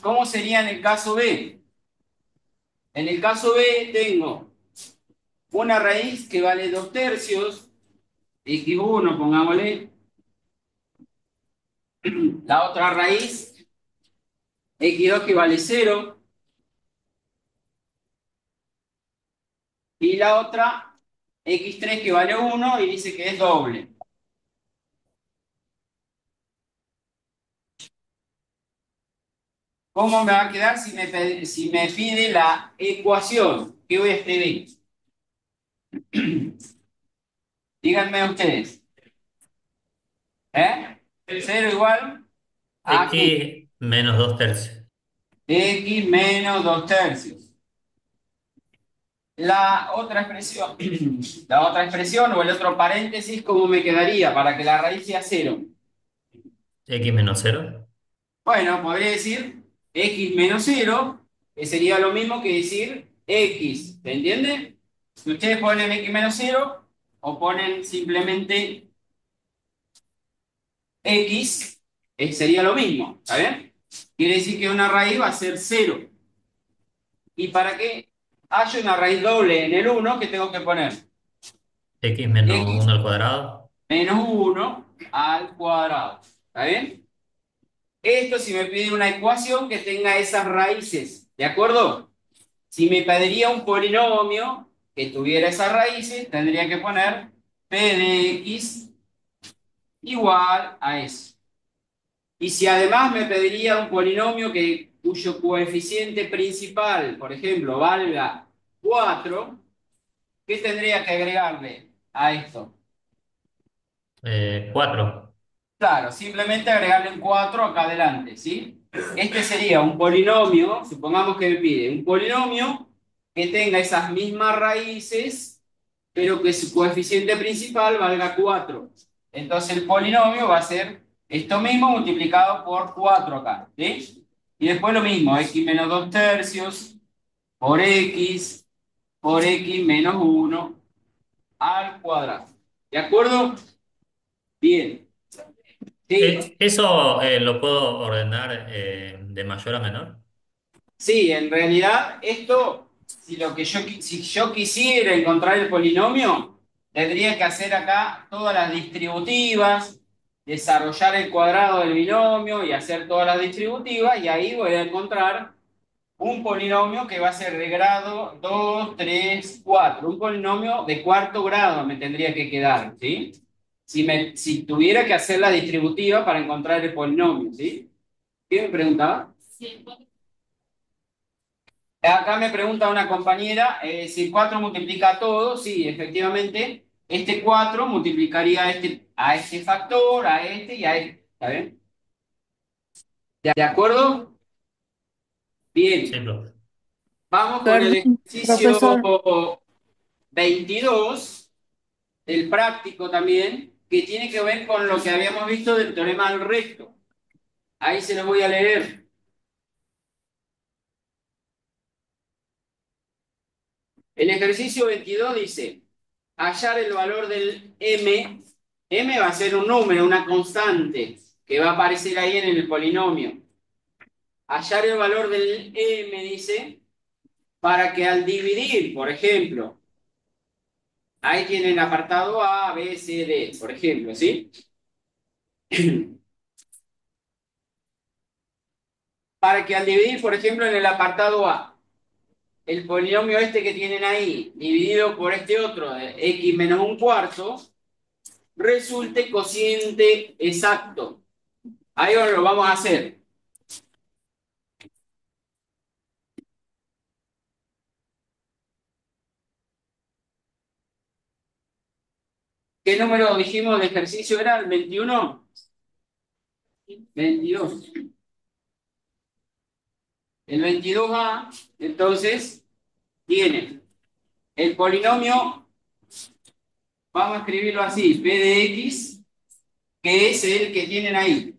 ¿Cómo sería en el caso B? En el caso B tengo una raíz que vale 2/3, x1, pongámosle, la otra raíz, x2 que vale 0, y la otra, x3 que vale 1 y dice que es doble. ¿Cómo me va a quedar si me pide la ecuación? ¿Qué voy a escribir? Díganme ustedes. ¿Eh? 0 igual a ¿qué? X menos 2/3. X menos 2/3. La otra expresión, la otra expresión o el otro paréntesis, ¿cómo me quedaría para que la raíz sea 0? X menos 0. Bueno, podría decir x menos 0, que sería lo mismo que decir x, ¿se entiende? Si ustedes ponen x menos 0 o ponen simplemente x, sería lo mismo, ¿está bien? Quiere decir que una raíz va a ser 0. Y para que haya una raíz doble en el 1, ¿qué tengo que poner? X menos X 1 al cuadrado. menos 1 al cuadrado, ¿está bien? Esto si me pide una ecuación que tenga esas raíces, ¿de acuerdo? Si me pediría un polinomio que tuviera esas raíces, tendría que poner p de x igual a eso. Y si además me pediría un polinomio cuyo coeficiente principal, por ejemplo, valga 4, ¿qué tendría que agregarle a esto? 4. Claro, simplemente agregarle un 4 acá adelante, ¿sí? Este sería un polinomio, supongamos que me pide un polinomio que tenga esas mismas raíces, pero que su coeficiente principal valga 4. Entonces el polinomio va a ser esto mismo multiplicado por 4 acá, ¿sí? Y después lo mismo, x menos 2/3 por x menos 1 al cuadrado. ¿De acuerdo? Bien. Sí. Eso lo puedo ordenar de mayor a menor. Sí, en realidad esto, si yo quisiera encontrar el polinomio, tendría que hacer acá todas las distributivas, desarrollar el cuadrado del binomio y hacer todas las distributivas, y ahí voy a encontrar un polinomio que va a ser de grado 2, 3, 4. Un polinomio de cuarto grado me tendría que quedar, ¿sí? Si tuviera que hacer la distributiva para encontrar el polinomio, ¿sí? ¿Qué me preguntaba? Acá me pregunta una compañera si el 4 multiplica todo. Sí, efectivamente, este 4 multiplicaría a este factor, a este y a este. ¿Está bien? ¿De acuerdo? Sí, Bien. profe. Vamos con el Perdón, ejercicio profesor. 22, el práctico también, que tiene que ver con lo que habíamos visto del teorema del recto. Ahí se lo voy a leer. El ejercicio 22 dice, hallar el valor del m. M va a ser un número, una constante, que va a aparecer ahí en el polinomio. Hallar el valor del m, dice, para que al dividir, por ejemplo, ahí tienen apartado A, B, C, D, por ejemplo, ¿sí? Para que al dividir, por ejemplo, en el apartado A, el polinomio este que tienen ahí, dividido por este otro, de x menos un cuarto, resulte cociente exacto. Ahí lo vamos a hacer. ¿Qué número dijimos de ejercicio era? ¿El 21? 22. El 22A, entonces, tiene el polinomio, vamos a escribirlo así, p de x, que es el que tienen ahí.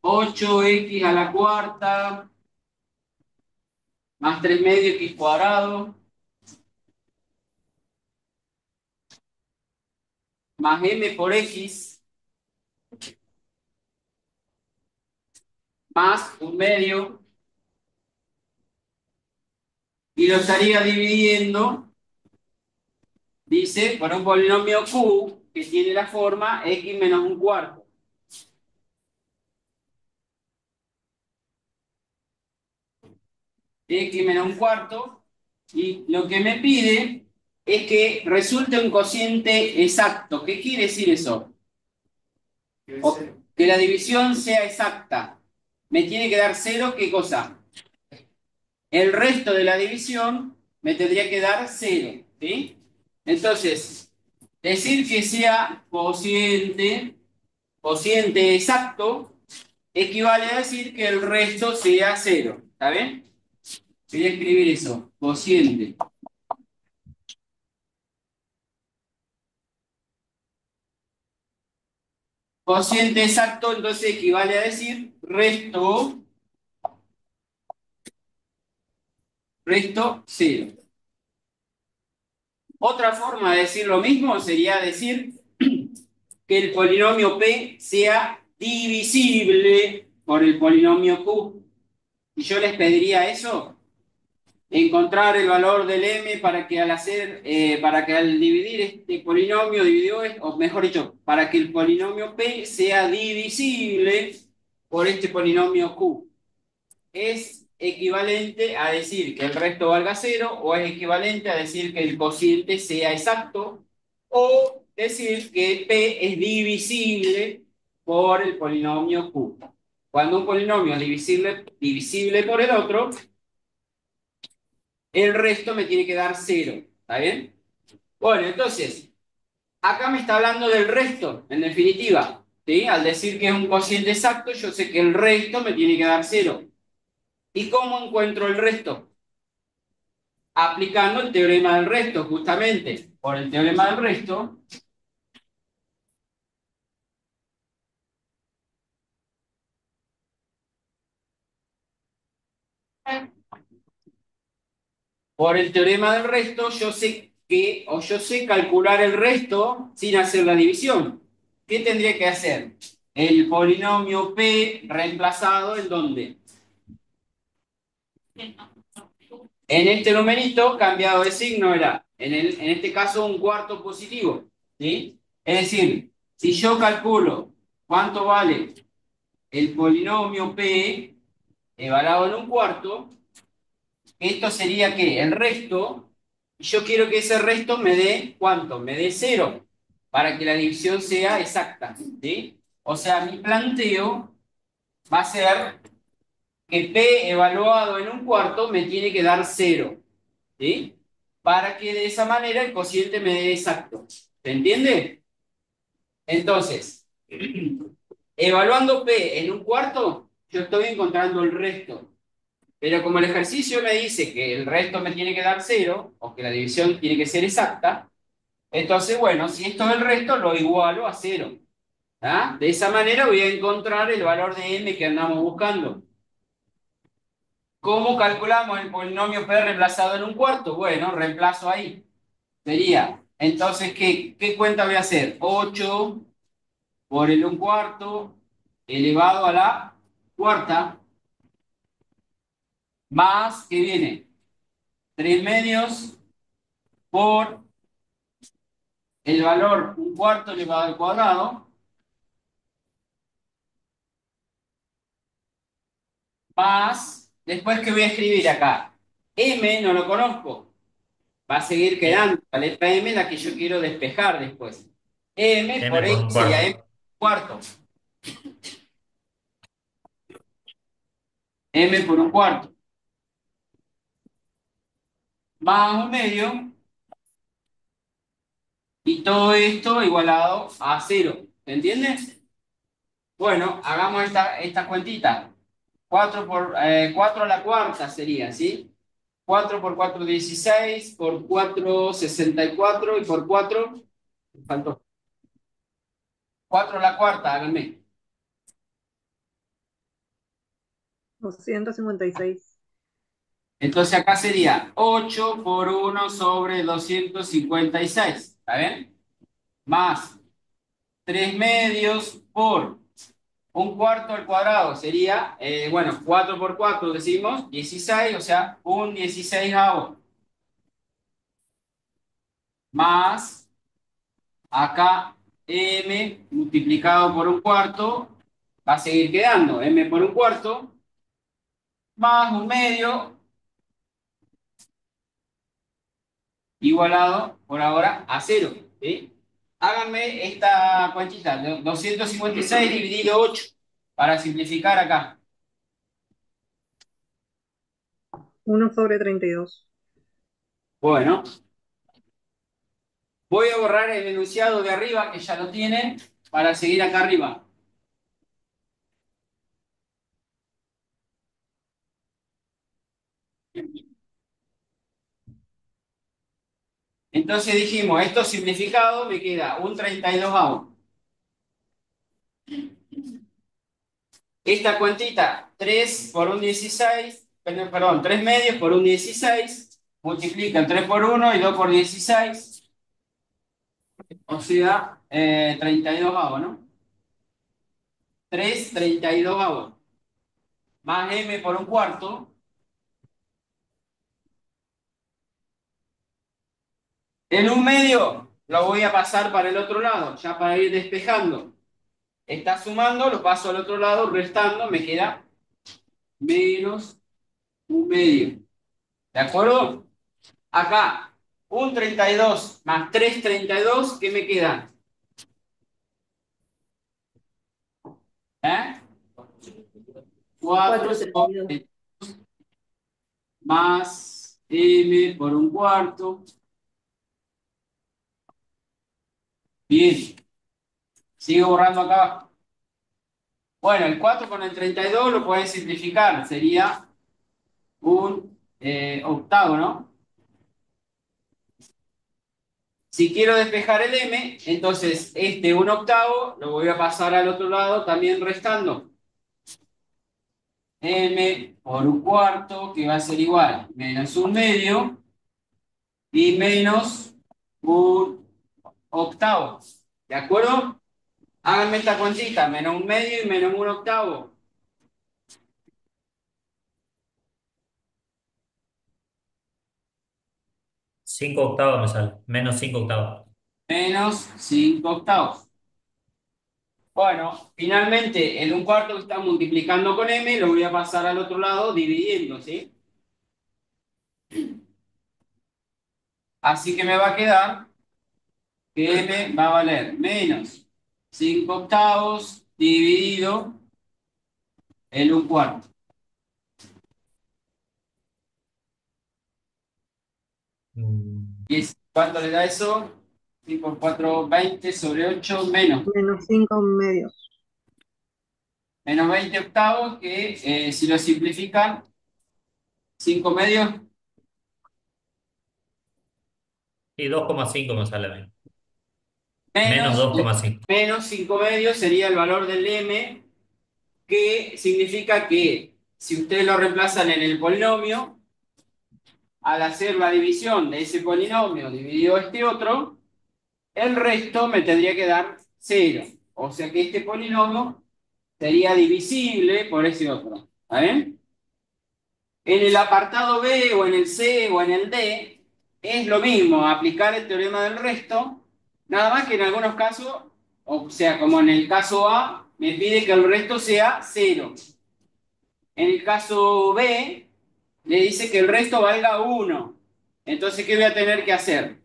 8x a la cuarta, más 3 medio x cuadrado, más m por x, más un medio, y lo estaría dividiendo dice, por un polinomio Q que tiene la forma x menos un cuarto. X menos un cuarto, y lo que me pide es que resulte un cociente exacto. ¿Qué quiere decir eso? Que la división sea exacta. Me tiene que dar cero, ¿qué cosa? El resto de la división me tendría que dar cero, ¿sí? Entonces, decir que sea cociente exacto equivale a decir que el resto sea cero. ¿Está bien? Voy a escribir eso. Cociente. Cociente exacto, entonces equivale a decir resto cero. Otra forma de decir lo mismo sería decir que el polinomio P sea divisible por el polinomio Q. Y yo les pediría eso, encontrar el valor del m para que para que al dividir este polinomio, o mejor dicho, para que el polinomio P sea divisible por este polinomio Q. Es equivalente a decir que el resto valga cero, o es equivalente a decir que el cociente sea exacto, o decir que P es divisible por el polinomio Q. Cuando un polinomio es divisible por el otro, el resto me tiene que dar cero. ¿Está bien? Bueno, entonces, acá me está hablando del resto, en definitiva. ¿Sí? Al decir que es un cociente exacto, yo sé que el resto me tiene que dar cero. ¿Y cómo encuentro el resto? Aplicando el teorema del resto, justamente. Por el teorema del resto, yo sé yo sé calcular el resto sin hacer la división. ¿Qué tendría que hacer? El polinomio P reemplazado ¿en dónde? En este numerito, cambiado de signo, era, en este caso, un cuarto positivo, ¿sí? Es decir, si yo calculo cuánto vale el polinomio P evaluado en un cuarto, esto sería que el resto, y yo quiero que ese resto me dé, ¿cuánto? Me dé cero, para que la división sea exacta, ¿sí? O sea, mi planteo va a ser que P evaluado en un cuarto me tiene que dar cero, ¿sí? Para que de esa manera el cociente me dé exacto. ¿Se entiende? Entonces, evaluando P en un cuarto, yo estoy encontrando el resto. Pero como el ejercicio me dice que el resto me tiene que dar cero, o que la división tiene que ser exacta, entonces, bueno, si esto es el resto, lo igualo a cero. ¿Ah? De esa manera voy a encontrar el valor de m que andamos buscando. ¿Cómo calculamos el polinomio P reemplazado en un cuarto? Bueno, reemplazo ahí. Sería, entonces, ¿qué cuenta voy a hacer? 8 por el un cuarto elevado a la cuarta, más, ¿qué viene? 3 medios por el valor un cuarto elevado al cuadrado, más, después, ¿qué voy a escribir acá? M no lo conozco, va a seguir Eh, quedando la letra M la que yo quiero despejar después. M M por por X un sería M cuarto. cuarto. M por un cuarto. Más un medio. Y todo esto igualado a cero. ¿Se entiende? Bueno, hagamos esta cuentita. 4 a la cuarta sería, ¿sí? 4 por 4, 16, por 4, 64 y por 4, faltó. 4 a la cuarta, háganme. 256. Entonces acá sería 8 por 1 sobre 256. ¿Está bien? Más 3 medios por un cuarto al cuadrado sería, bueno, 4 por 4 decimos, 16, o sea, un 16avo. más acá m multiplicado por un cuarto, va a seguir quedando m por un cuarto, más un medio, igualado por ahora a cero, ¿sí? Háganme esta cuentita, 256 dividido 8, para simplificar acá. 1/32. Bueno, voy a borrar el enunciado de arriba, que ya lo tienen, para seguir acá arriba. Entonces dijimos, esto simplificado me queda un 32avo. Esta cuentita, 3 por un 16, perdón, 3 medios por un 16, multiplican 3 por 1 y 2 por 16, o sea, 32avo, ¿no? 3 32avo, más m por un cuarto. En un medio lo voy a pasar para el otro lado, ya para ir despejando. Está sumando, lo paso al otro lado, restando, me queda menos un medio. ¿De acuerdo? Acá, un 32 más 3 32, ¿qué me queda? ¿Eh? 4 4/32. más m por un cuarto. Bien. Sigo borrando acá. Bueno, el 4 con el 32 lo pueden simplificar. Sería un octavo, ¿no? Si quiero despejar el m, entonces este un octavo lo voy a pasar al otro lado también restando. M por un cuarto, que va a ser igual, menos un medio, y menos un octavo. ¿De acuerdo? Háganme esta cuentita, menos un medio y menos un octavo. 5 octavos me sale, menos 5 octavos. Menos 5 octavos. Bueno, finalmente, el un cuarto que está multiplicando con m, lo voy a pasar al otro lado dividiendo, ¿sí? Así que me va a quedar que m va a valer menos 5 octavos dividido el un cuarto. Mm, ¿Cuánto le da eso? 5 por 4, 20 sobre 8 menos. Menos 5 medios. Menos 20 octavos, que si lo simplifican, 5 medios, Y 2,5 me sale bien. Menos menos, 2,5. menos 5 medios sería el valor del m, que significa que si ustedes lo reemplazan en el polinomio, al hacer la división de ese polinomio dividido este otro, el resto me tendría que dar 0. O sea que este polinomio sería divisible por ese otro. ¿Está bien? En el apartado B o en el C o en el D es lo mismo, aplicar el teorema del resto, nada más que en algunos casos, o sea, como en el caso A, me pide que el resto sea 0. En el caso B, le dice que el resto valga 1. Entonces, ¿qué voy a tener que hacer?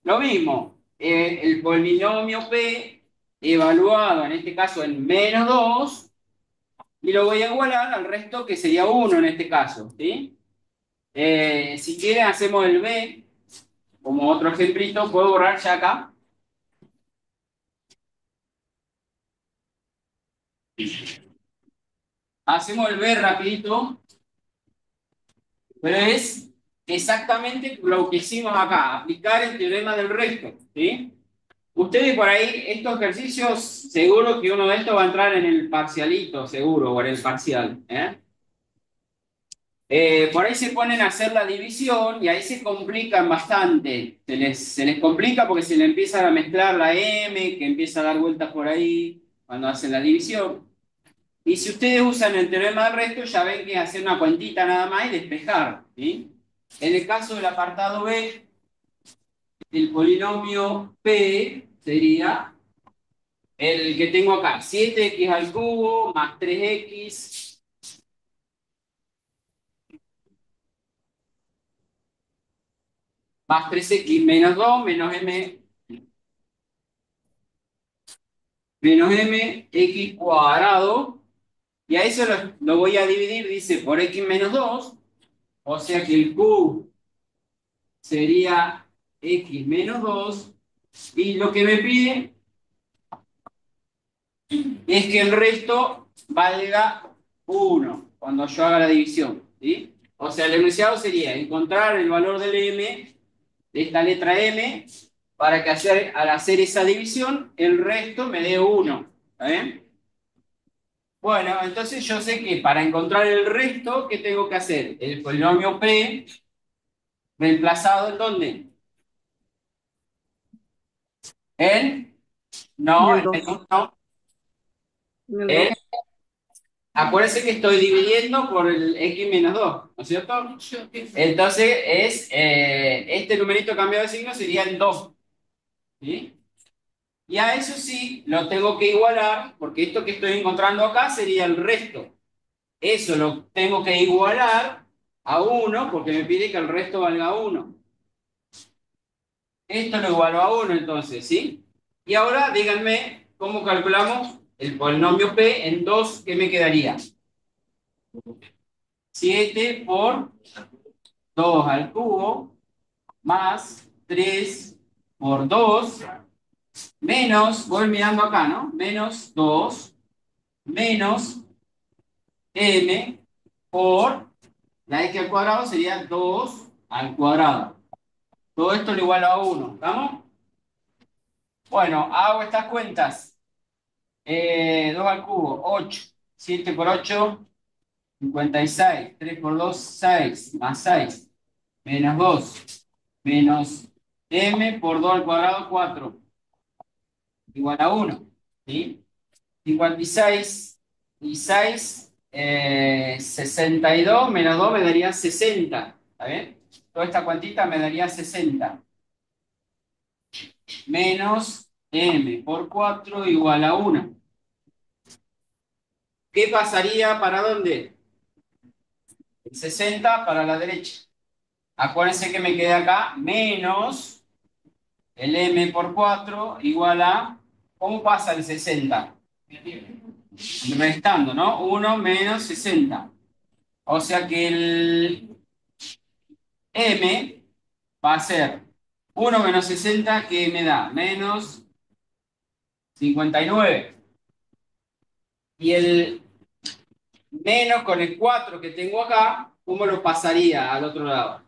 Lo mismo, el polinomio P, evaluado en este caso en menos 2, y lo voy a igualar al resto que sería 1 en este caso, ¿sí? Si quieren, hacemos el B como otro ejemplito. Puedo borrar ya acá. Hacemos el B rapidito, pero es exactamente lo que hicimos acá, aplicar el teorema del resto, ¿sí? Ustedes por ahí, estos ejercicios, seguro que uno de estos va a entrar en el parcialito, seguro, o en el parcial, ¿eh? Por ahí se ponen a hacer la división y ahí se complican bastante. Se les complica porque se le empiezan a mezclar la M, que empieza a dar vueltas por ahí cuando hacen la división. Y si ustedes usan el teorema del resto, ya ven que es hacer una cuentita nada más y despejar, ¿sí? En el caso del apartado B, el polinomio P sería el que tengo acá, 7x al cubo más 3x más 3x menos 2 menos m x cuadrado. Y a eso lo voy a dividir, dice, por x menos 2. O sea que el q sería x menos 2. Y lo que me pide es que el resto valga 1 cuando yo haga la división, ¿sí? O sea, el enunciado sería encontrar el valor del m, de esta letra m, para que al hacer esa división, el resto me dé 1. ¿Está bien? Bueno, entonces yo sé que para encontrar el resto, ¿qué tengo que hacer? El polinomio P, reemplazado ¿en dónde? En, En no, el en 2. menú no. En el En, 2. acuérdense que estoy dividiendo por el x menos 2, ¿no es cierto? Entonces este numerito cambiado de signo sería el 2. ¿Sí? Y a eso sí lo tengo que igualar, porque esto que estoy encontrando acá sería el resto. Eso lo tengo que igualar a 1, porque me pide que el resto valga 1. Esto lo igualo a 1 entonces, ¿sí? Y ahora díganme cómo calculamos el polinomio P en 2, ¿qué me quedaría? 7 por 2 al cubo más 3 por 2 menos, voy mirando acá, ¿no? Menos 2 menos m por la x al cuadrado sería 2 al cuadrado. Todo esto lo igualo a 1, ¿estamos? Bueno, hago estas cuentas. 2 al cubo, 8. 7 por 8, 56. 3 por 2, 6. Más 6. Menos 2. Menos m por 2 al cuadrado, 4. Igual a 1. ¿Sí? 56 y 6, 62 menos 2 me daría 60. ¿Está bien? Toda esta cuantita me daría 60. Menos m por 4 igual a 1. ¿Qué pasaría para dónde? El 60 para la derecha. Acuérdense que me queda acá menos el m por 4 igual a... ¿Cómo pasa el 60? Restando, ¿no? 1 menos 60. O sea que el m va a ser 1 menos 60, que me da menos 59. Y el menos con el 4 que tengo acá, ¿cómo lo pasaría al otro lado?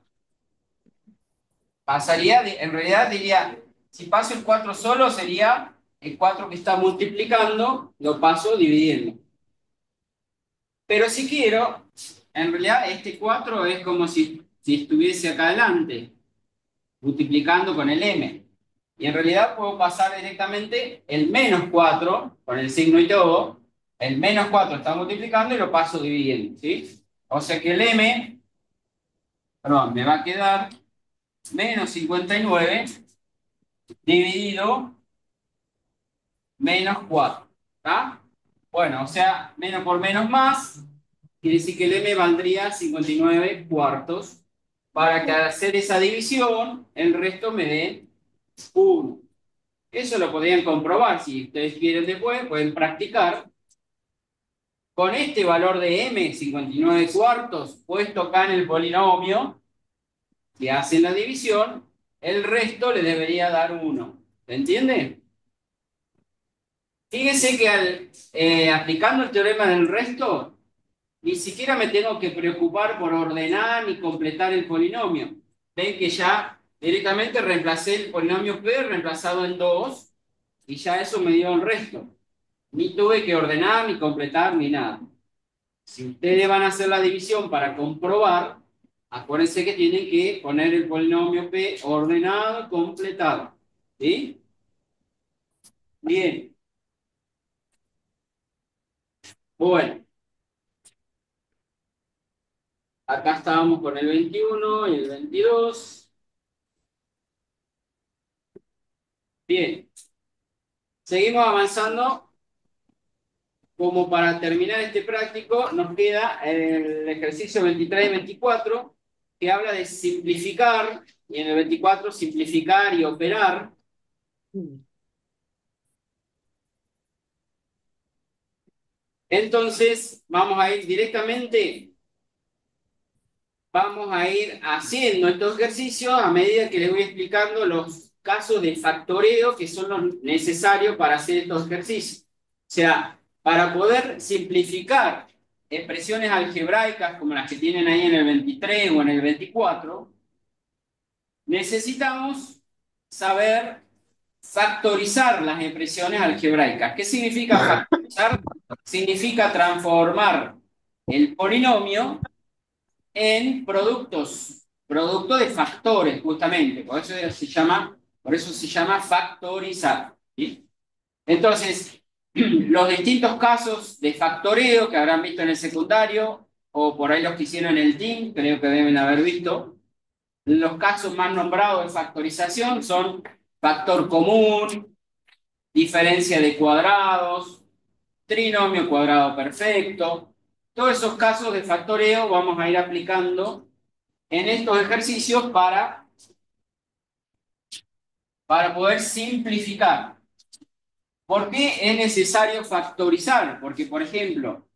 Pasaría, en realidad diría, si paso el 4 solo, sería el 4 que está multiplicando, lo paso dividiendo. Pero si quiero, en realidad este 4 es como si estuviese acá adelante, multiplicando con el m. Y en realidad puedo pasar directamente el menos 4, con el signo y todo, el menos 4 está multiplicando y lo paso dividiendo, ¿sí? O sea que el m, perdón, me va a quedar menos 59 dividido menos 4. ¿Está? Bueno, o sea, menos por menos más, quiere decir que el m valdría 59 cuartos, para que al hacer esa división, el resto me dé 1. Eso lo podrían comprobar, si ustedes quieren después, pueden practicar. Con este valor de m, 59 cuartos, puesto acá en el polinomio, que hacen la división, el resto le debería dar 1. ¿Se entiende? Fíjense que aplicando el teorema del resto, ni siquiera me tengo que preocupar por ordenar ni completar el polinomio. Ven que ya directamente reemplacé el polinomio P reemplazado en 2 y ya eso me dio el resto. Ni tuve que ordenar, ni completar, ni nada. Si ustedes van a hacer la división para comprobar, acuérdense que tienen que poner el polinomio P ordenado, completado. ¿Sí? Bien. Bueno. Acá estábamos con el 21 y el 22. Bien, seguimos avanzando. Como para terminar este práctico, nos queda el ejercicio 23 y 24, que habla de simplificar, y en el 24 simplificar y operar. Entonces, vamos a ir haciendo estos ejercicios a medida que les voy explicando los casos de factoreo que son los necesarios para hacer estos ejercicios. O sea, para poder simplificar expresiones algebraicas como las que tienen ahí en el 23 o en el 24, necesitamos saber factorizar las expresiones algebraicas. ¿Qué significa factorizar? Significa transformar el polinomio en producto de factores, justamente. Por eso se llama factorizar. ¿Sí? Entonces, los distintos casos de factoreo que habrán visto en el secundario, o por ahí los que hicieron en el TIM, creo que deben haber visto, los casos más nombrados de factorización son factor común, diferencia de cuadrados, trinomio cuadrado perfecto. Todos esos casos de factoreo vamos a ir aplicando en estos ejercicios para poder simplificar. ¿Por qué es necesario factorizar? Porque, por ejemplo,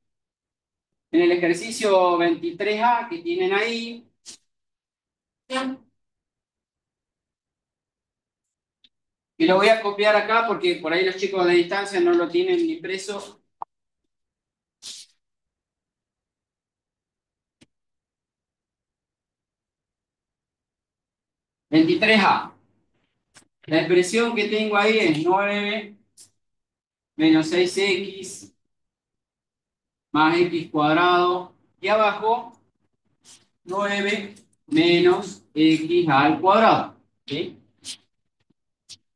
en el ejercicio 23A que tienen ahí, y lo voy a copiar acá porque por ahí los chicos de distancia no lo tienen ni impreso. 23A. La expresión que tengo ahí es 9 menos 6x más x cuadrado. Y abajo, 9 menos x al cuadrado. ¿Sí?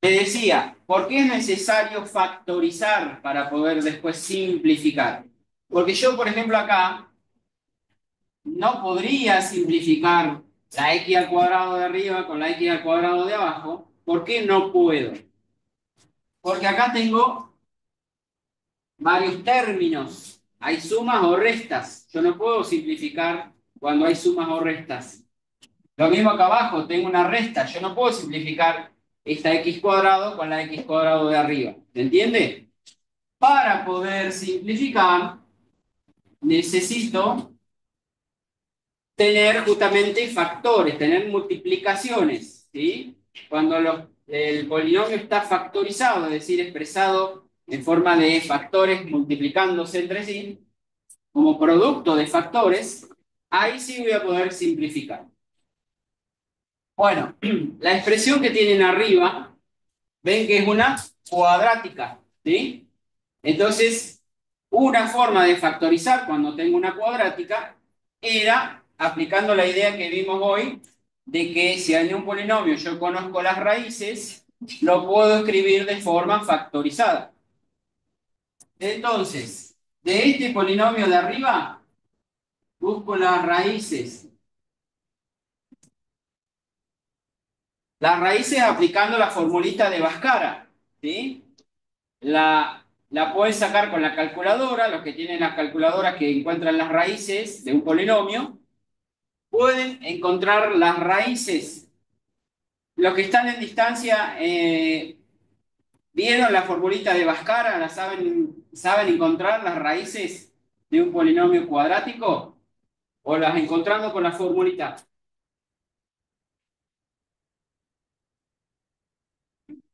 Te decía, ¿por qué es necesario factorizar para poder después simplificar? Porque yo, por ejemplo, acá no podría simplificar la x al cuadrado de arriba con la x al cuadrado de abajo. ¿Por qué no puedo? Porque acá tengo varios términos. Hay sumas o restas. Yo no puedo simplificar cuando hay sumas o restas. Lo mismo acá abajo, tengo una resta. Yo no puedo simplificar esta x cuadrado con la x cuadrado de arriba. ¿Se entiende? Para poder simplificar, necesito tener justamente factores, tener multiplicaciones. ¿Sí? Cuando el polinomio está factorizado, es decir, expresado en forma de factores multiplicándose entre sí, como producto de factores, ahí sí voy a poder simplificar. Bueno, la expresión que tienen arriba, ven que es una cuadrática, ¿sí? Entonces, una forma de factorizar cuando tengo una cuadrática era aplicando la idea que vimos hoy de que si hay un polinomio yo conozco las raíces, lo puedo escribir de forma factorizada. Entonces, de este polinomio de arriba, busco las raíces. Las raíces aplicando la formulita de Bhaskara, ¿sí? La pueden sacar con la calculadora, los que tienen las calculadoras que encuentran las raíces de un polinomio, pueden encontrar las raíces. Los que están en distancia, ¿vieron la formulita de Bhaskara? ¿Saben encontrar las raíces de un polinomio cuadrático? ¿O las encontrando con la formulita?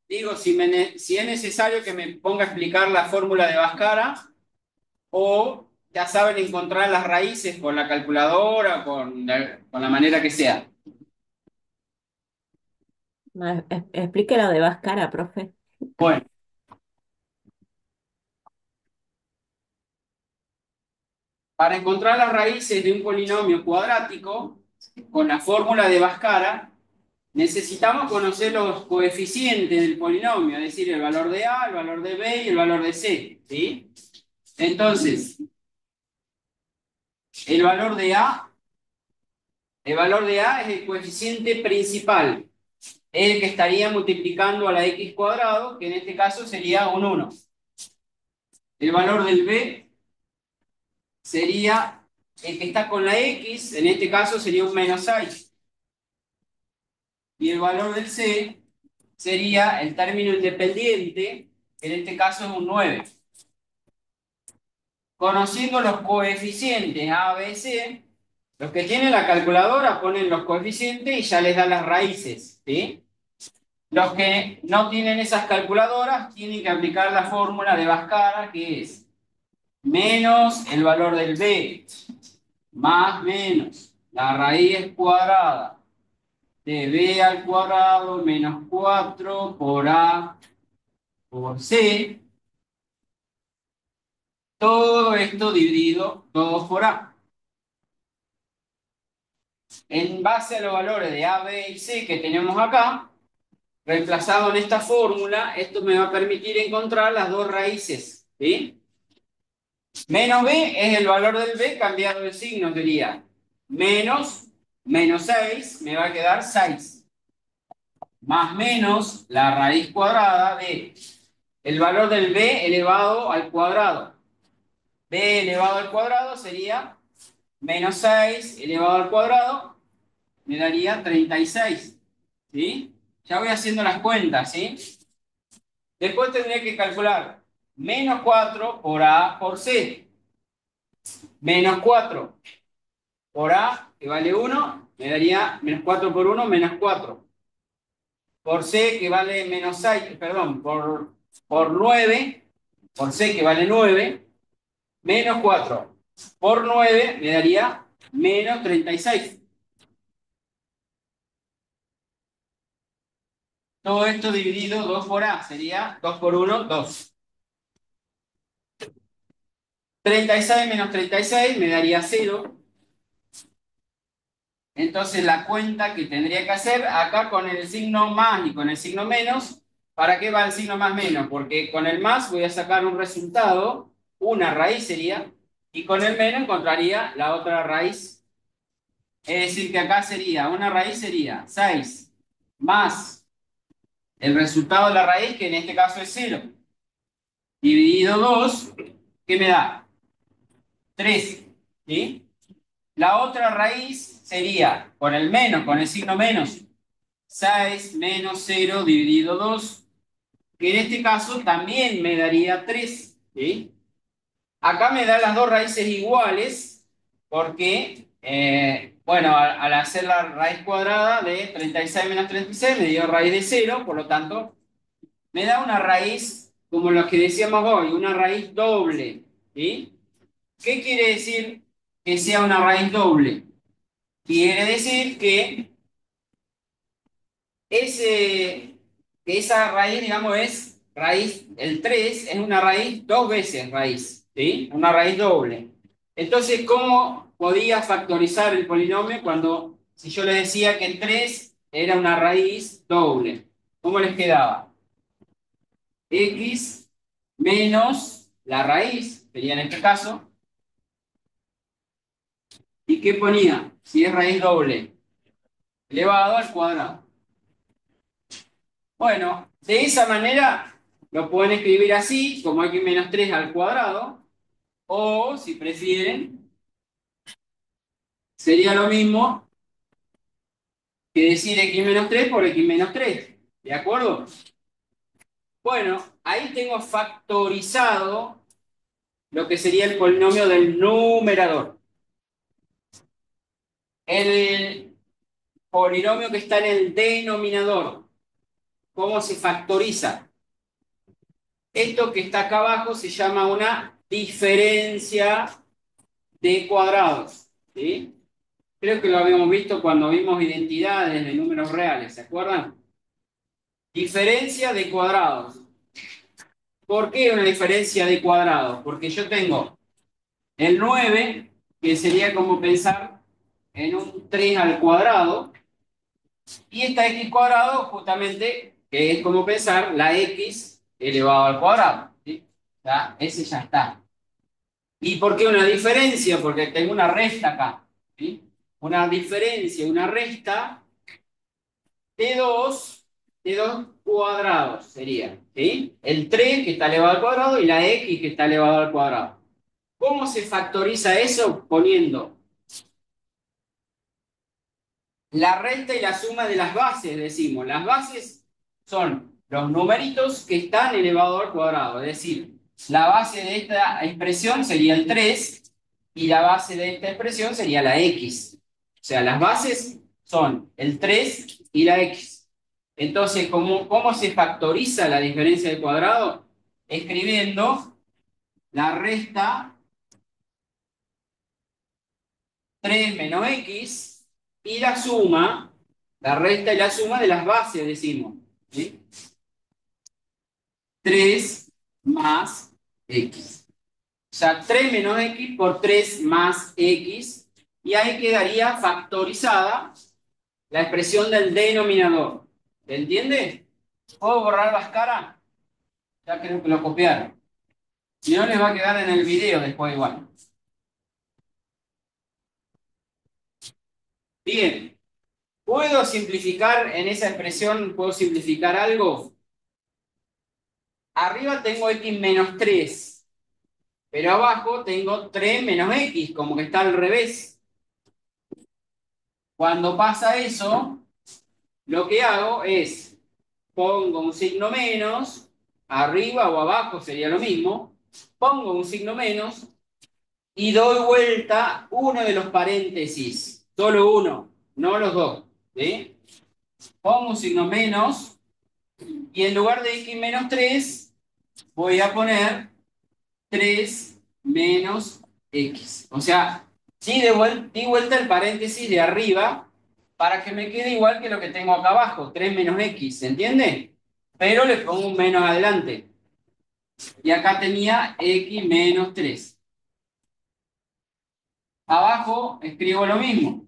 Digo, si es necesario que me ponga a explicar la fórmula de Bhaskara, o ya saben encontrar las raíces con la calculadora, con la manera que sea. No, explique lo de Bhaskara, profe. Bueno, para encontrar las raíces de un polinomio cuadrático, con la fórmula de Bhaskara, necesitamos conocer los coeficientes del polinomio, es decir, el valor de A, el valor de B y el valor de C, ¿sí? Entonces, el valor de A es el coeficiente principal. el que estaría multiplicando a la x cuadrado, que en este caso sería un 1. El valor del b sería el que está con la x, en este caso sería un menos 6. Y el valor del c sería el término independiente, que en este caso es un 9. Conociendo los coeficientes a, b, c, los que tienen la calculadora ponen los coeficientes y ya les da las raíces, ¿sí? Los que no tienen esas calculadoras tienen que aplicar la fórmula de Bhaskara, que es menos el valor del b más menos la raíz cuadrada de b al cuadrado menos 4 por a por c. Todo esto dividido 2 por a. En base a los valores de a, b y c que tenemos acá, reemplazado en esta fórmula, esto me va a permitir encontrar las dos raíces, ¿sí? Menos b es el valor del b cambiado de signo, sería menos 6, me va a quedar 6. Más menos la raíz cuadrada de el valor del b elevado al cuadrado. B elevado al cuadrado sería menos 6 elevado al cuadrado, me daría 36, ¿sí? Ya voy haciendo las cuentas, ¿sí? Después tendría que calcular menos 4 por A por C. Menos 4 por A, que vale 1, me daría menos 4 por 1, menos 4. Por C, que vale menos 6, perdón, por 9, por C, que vale 9, menos 4 por 9 me daría menos 36. Todo esto dividido 2 por A sería 2 por 1, 2. 36 menos 36 me daría 0. Entonces la cuenta que tendría que hacer acá con el signo más y con el signo menos, ¿para qué va el signo más menos? Porque con el más voy a sacar un resultado, una raíz sería, y con el menos encontraría la otra raíz. Es decir, que acá sería, una raíz sería 6 más el resultado de la raíz, que en este caso es 0, dividido 2, ¿qué me da? 3, ¿sí? La otra raíz sería, con el menos, con el signo menos, 6 menos 0 dividido 2, que en este caso también me daría 3, ¿sí? Acá me da las dos raíces iguales, porque, bueno, al hacer la raíz cuadrada de 36 menos 36 me dio raíz de 0, por lo tanto, me da una raíz, como lo que decíamos hoy, una raíz doble, ¿sí? ¿Qué quiere decir que sea una raíz doble? Quiere decir que esa raíz, digamos, es raíz, el 3 es una raíz dos veces raíz, ¿sí? Una raíz doble. Entonces, ¿cómo podía factorizar el polinomio cuando, si yo le decía que el 3 era una raíz doble? ¿Cómo les quedaba? X menos la raíz, sería en este caso, ¿y qué ponía? Si es raíz doble, elevado al cuadrado. Bueno, de esa manera lo pueden escribir así, como x menos 3 al cuadrado, o si prefieren, sería lo mismo que decir x menos 3 por x menos 3. ¿De acuerdo? Bueno, ahí tengo factorizado lo que sería el polinomio del numerador. El polinomio que está en el denominador, ¿cómo se factoriza? Esto que está acá abajo se llama una diferencia de cuadrados, ¿sí? Creo que lo habíamos visto cuando vimos identidades de números reales, ¿se acuerdan? Diferencia de cuadrados. ¿Por qué una diferencia de cuadrados? Porque yo tengo el 9, que sería como pensar en un 3 al cuadrado, y esta x cuadrado, justamente, que es como pensar la x elevado al cuadrado, ¿sí? Ya, ese ya está. ¿Y por qué una diferencia? Porque tengo una resta acá, ¿sí? Una diferencia, una resta de 2 de 2 cuadrados sería, ¿sí? El 3 que está elevado al cuadrado y la x que está elevado al cuadrado. ¿Cómo se factoriza eso? Poniendo la resta y la suma de las bases, decimos. Las bases son los numeritos que están elevados al cuadrado. Es decir, la base de esta expresión sería el 3 y la base de esta expresión sería la x. O sea, las bases son el 3 y la x. Entonces, ¿cómo se factoriza la diferencia de cuadrado? Escribiendo la resta 3 menos x y la suma, la resta y la suma de las bases, decimos. ¿Sí? 3 más x. O sea, 3 menos x por 3 más x. Y ahí quedaría factorizada la expresión del denominador. ¿Se entiende? ¿Puedo borrar las caras? Ya creo que lo copiaron. Si no, les va a quedar en el video después igual. Bien. ¿Puedo simplificar en esa expresión? ¿Puedo simplificar algo? Arriba tengo x menos 3, pero abajo tengo 3 menos x, como que está al revés. Cuando pasa eso, lo que hago es, pongo un signo menos, arriba o abajo sería lo mismo, pongo un signo menos y doy vuelta uno de los paréntesis, solo uno, no los dos, ¿sí? Pongo un signo menos y en lugar de x menos 3 voy a poner 3 menos x. O sea, sí, di vuelta el paréntesis de arriba para que me quede igual que lo que tengo acá abajo, 3 menos x, ¿se entiende? Pero le pongo un menos adelante. Y acá tenía x menos 3. Abajo escribo lo mismo.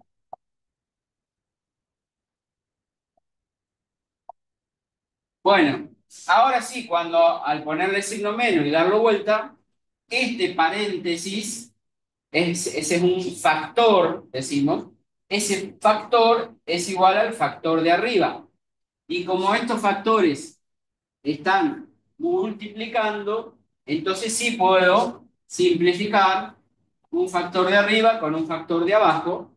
Bueno, ahora sí, cuando al ponerle signo menos y darlo vuelta, este paréntesis, ese es un factor, decimos, ese factor es igual al factor de arriba. Y como estos factores están multiplicando, entonces sí puedo simplificar un factor de arriba con un factor de abajo.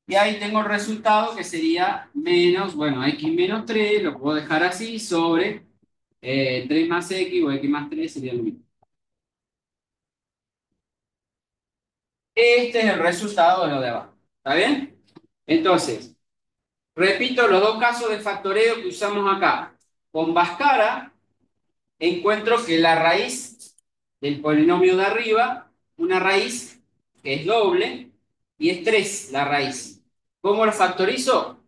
Y ahí tengo el resultado que sería menos, bueno, x menos 3 lo puedo dejar así, sobre 3 más x o x más 3 sería lo mismo. Este es el resultado de lo de abajo. ¿Está bien? Entonces, repito los dos casos de factoreo que usamos acá. Con Bhaskara encuentro que la raíz del polinomio de arriba, una raíz que es doble, y es 3 la raíz. ¿Cómo lo factorizo?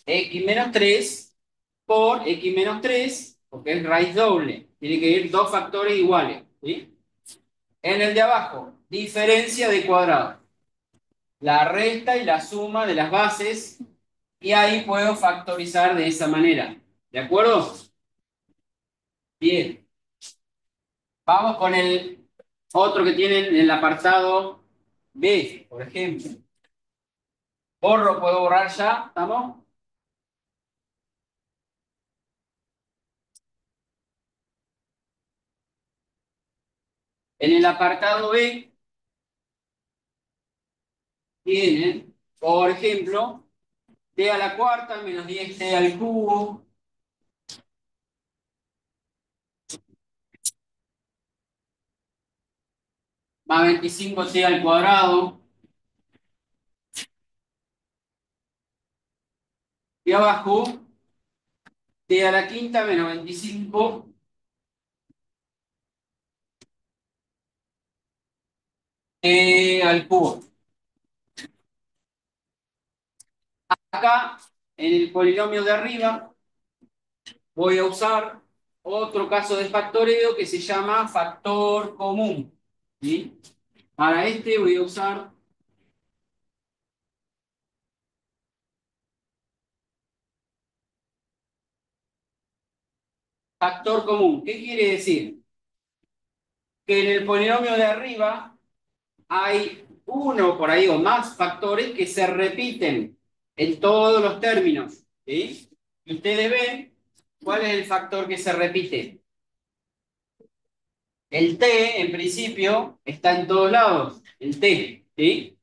X menos 3 por x menos 3, porque es raíz doble. Tiene que ir dos factores iguales. ¿Sí? En el de abajo, diferencia de cuadrado. La resta y la suma de las bases, y ahí puedo factorizar de esa manera. ¿De acuerdo? Bien. Vamos con el otro que tienen en el apartado B, por ejemplo. Borro, puedo borrar ya, ¿estamos? En el apartado B tienen, por ejemplo, t a la cuarta menos 10t al cubo más 25t al cuadrado. Y abajo, t a la quinta menos 25 t al cubo. Acá, en el polinomio de arriba, voy a usar otro caso de factoreo que se llama factor común. ¿Sí? Para este voy a usar factor común. ¿Qué quiere decir? Que en el polinomio de arriba hay uno por ahí o más factores que se repiten en todos los términos. ¿Sí? Y ustedes ven ¿Cuál es el factor que se repite? El t, en principio, está en todos lados, el t, ¿sí?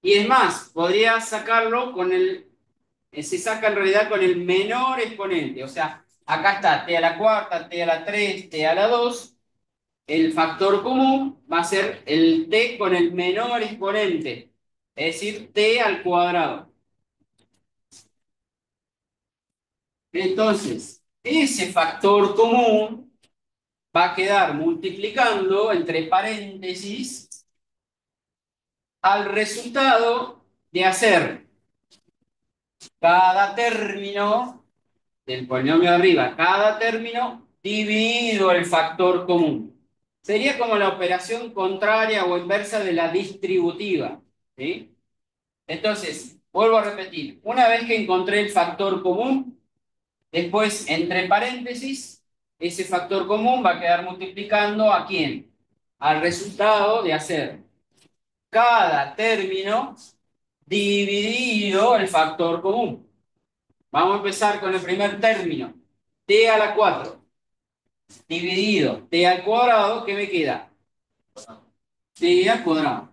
Y es más, podría sacarlo con se saca en realidad con el menor exponente. O sea, acá está t a la cuarta, t a la 3, t a la 2. El factor común va a ser el t con el menor exponente, es decir, t al cuadrado. Entonces, ese factor común va a quedar multiplicando entre paréntesis al resultado de hacer cada término del polinomio de arriba, cada término dividido el factor común. Sería como la operación contraria o inversa de la distributiva, ¿sí? Entonces, vuelvo a repetir, una vez que encontré el factor común, después, entre paréntesis, ese factor común va a quedar multiplicando ¿a quién? Al resultado de hacer cada término dividido el factor común. Vamos a empezar con el primer término. T a la 4 dividido t al cuadrado, ¿qué me queda? T al cuadrado.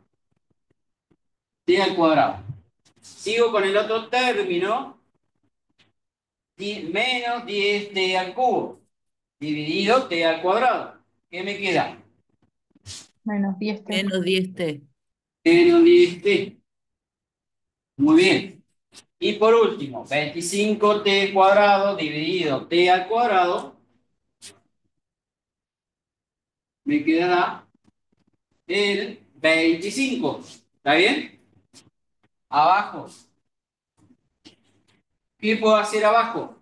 T al cuadrado. Sigo con el otro término, menos 10t al cubo, dividido t al cuadrado. ¿Qué me queda? Menos 10 t. Menos 10t. Menos 10t. Muy bien. Y por último, 25t cuadrado dividido t al cuadrado, me quedará el 25. ¿Está bien? Abajo. ¿Qué puedo hacer abajo?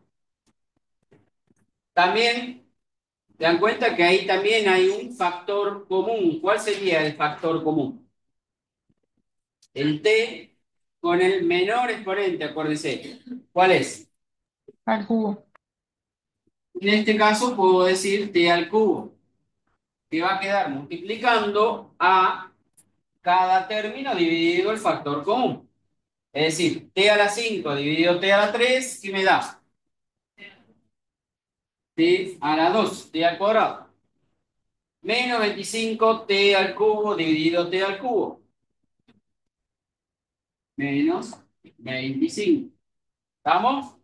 También, ¿se dan cuenta que ahí también hay un factor común? ¿Cuál sería el factor común? El t con el menor exponente, acuérdense. ¿Cuál es? Al cubo. En este caso puedo decir t al cubo, que va a quedar multiplicando a cada término dividido el factor común. Es decir, t a la 5 dividido t a la 3, ¿qué me da? T a la 2, t al cuadrado. Menos 25 t al cubo dividido t al cubo. Menos 25. ¿Estamos?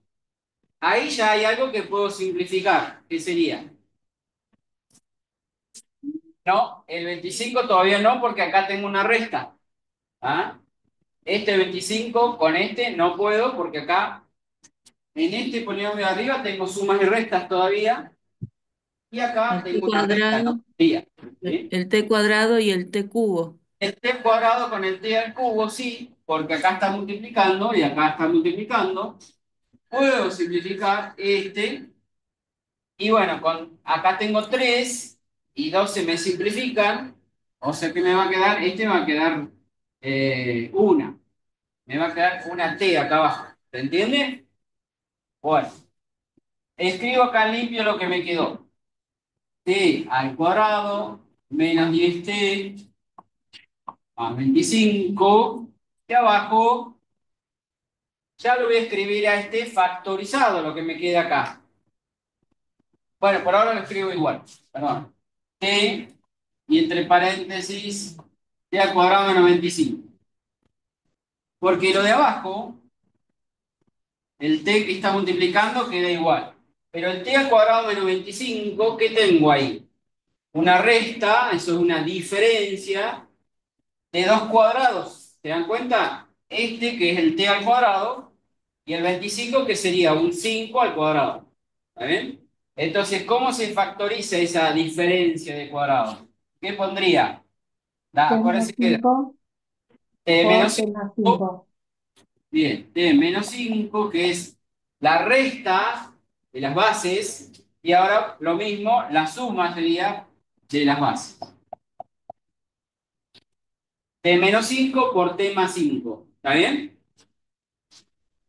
Ahí ya hay algo que puedo simplificar. ¿Qué sería? No, el 25 todavía no, porque acá tengo una resta. ¿Ah? Este 25 con este no puedo, porque acá en este polinomio de arriba tengo sumas y restas todavía. Y acá El t tengo una resta cuadrado, todavía. ¿Sí? el t cuadrado y el t cubo. El t cuadrado con el t al cubo, sí, porque acá está multiplicando y acá está multiplicando. Puedo simplificar este. Y bueno, acá tengo 3 y 2 se me simplifican. O sea que me va a quedar, este me va a quedar una. Me va a quedar una t acá abajo. ¿Se entiende? Bueno, escribo acá limpio lo que me quedó. T al cuadrado menos 10t más 25. Y abajo ya lo voy a escribir a este factorizado, lo que me queda acá. Bueno, por ahora lo escribo igual. Perdón. T y entre paréntesis t al cuadrado menos 25. Porque lo de abajo, el t que está multiplicando queda igual. Pero el t al cuadrado menos 25, ¿qué tengo ahí? Una resta, eso es una diferencia de dos cuadrados. ¿Se dan cuenta? Este que es el t al cuadrado y el 25 que sería un 5 al cuadrado. ¿Está bien? Entonces, ¿cómo se factoriza esa diferencia de cuadrados? ¿Qué pondría? T Acuérdense menos que 5 menos por T 5, 5. bien, t menos 5 que es la resta de las bases, y ahora lo mismo, la suma sería de las bases. T menos 5 por t más 5. ¿Está bien?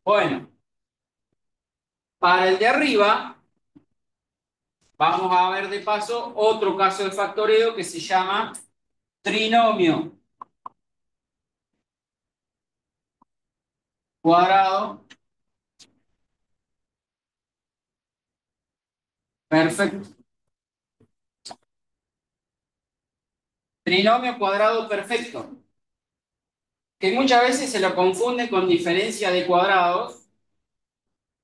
Bueno, para el de arriba, vamos a ver de paso otro caso de factoreo que se llama trinomio cuadrado Perfecto. Trinomio cuadrado perfecto, que muchas veces se lo confunde con diferencia de cuadrados,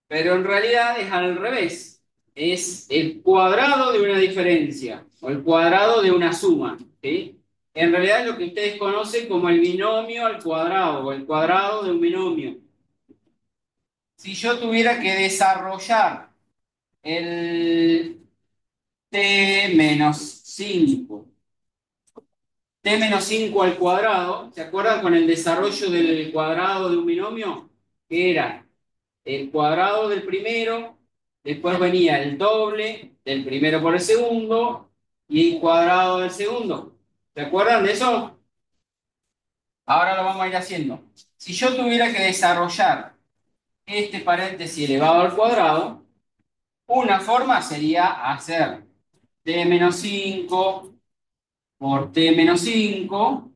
pero en realidad es al revés. Es el cuadrado de una diferencia o el cuadrado de una suma, ¿sí? En realidad es lo que ustedes conocen como el binomio al cuadrado o el cuadrado de un binomio. Si yo tuviera que desarrollar el t menos 5, t menos 5 al cuadrado, ¿se acuerdan con el desarrollo del cuadrado de un binomio? Que era el cuadrado del primero, después venía el doble del primero por el segundo y el cuadrado del segundo. ¿Se acuerdan de eso? Ahora lo vamos a ir haciendo. Si yo tuviera que desarrollar este paréntesis elevado al cuadrado, una forma sería hacer t menos 5 por t menos 5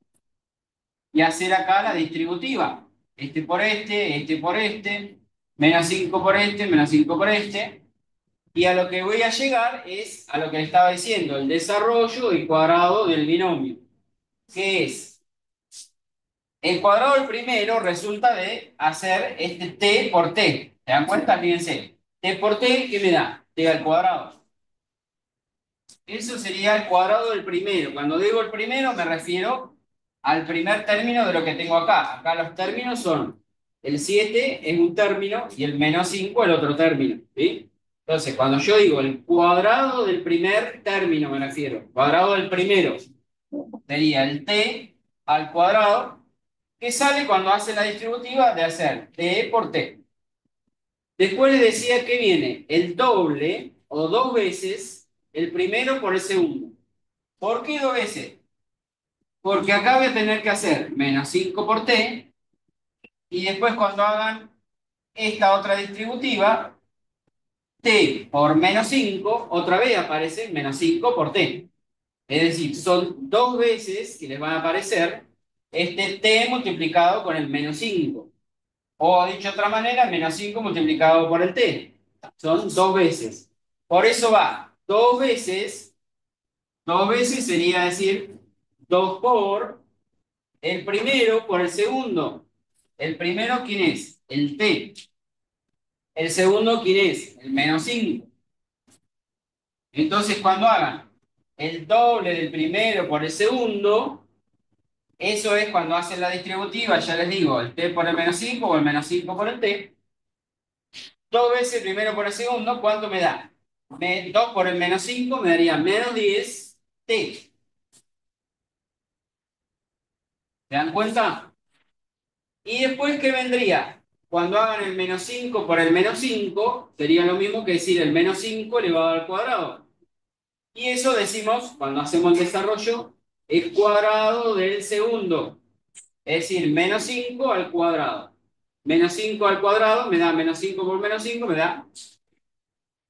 y hacer acá la distributiva. Este por este, menos 5 por este, menos 5 por este. Y a lo que voy a llegar es a lo que le estaba diciendo, el desarrollo del cuadrado del binomio. ¿Qué es? El cuadrado del primero resulta de hacer este t por t. ¿Se dan cuenta? Fíjense. T por t, ¿qué me da? T al cuadrado. Eso sería el cuadrado del primero. Cuando digo el primero me refiero al primer término de lo que tengo acá. Acá los términos son el 7 es un término y el menos 5 el otro término. ¿Sí? Entonces, cuando yo digo el cuadrado del primer término me refiero, cuadrado del primero, sería el t al cuadrado, que sale cuando hace la distributiva de hacer t por t. Después les decía que viene el doble o dos veces el primero por el segundo. ¿Por qué dos veces? Porque acá voy a tener que hacer menos 5 por t y después cuando hagan esta otra distributiva, t por menos 5, otra vez aparece menos 5 por t. Es decir, son dos veces que les van a aparecer este t multiplicado con el menos 5. O dicho de otra manera, menos 5 multiplicado por el t. Son dos veces. Por eso va dos veces sería decir 2 por el primero por el segundo. El primero, ¿quién es? El t. El segundo, ¿quién es? El menos 5. Entonces, cuando hagan el doble del primero por el segundo, eso es cuando hacen la distributiva, ya les digo, el t por el menos 5 o el menos 5 por el t. Dos veces el primero por el segundo, ¿cuánto me da? 2 por el menos 5 me daría menos 10 t. ¿Se dan cuenta? Y después, ¿qué vendría? Cuando hagan el menos 5 por el menos 5, sería lo mismo que decir el menos 5 elevado al cuadrado. Y eso decimos, cuando hacemos el desarrollo, el cuadrado del segundo. Es decir, menos 5 al cuadrado. Menos 5 al cuadrado me da menos 5 por menos 5, me da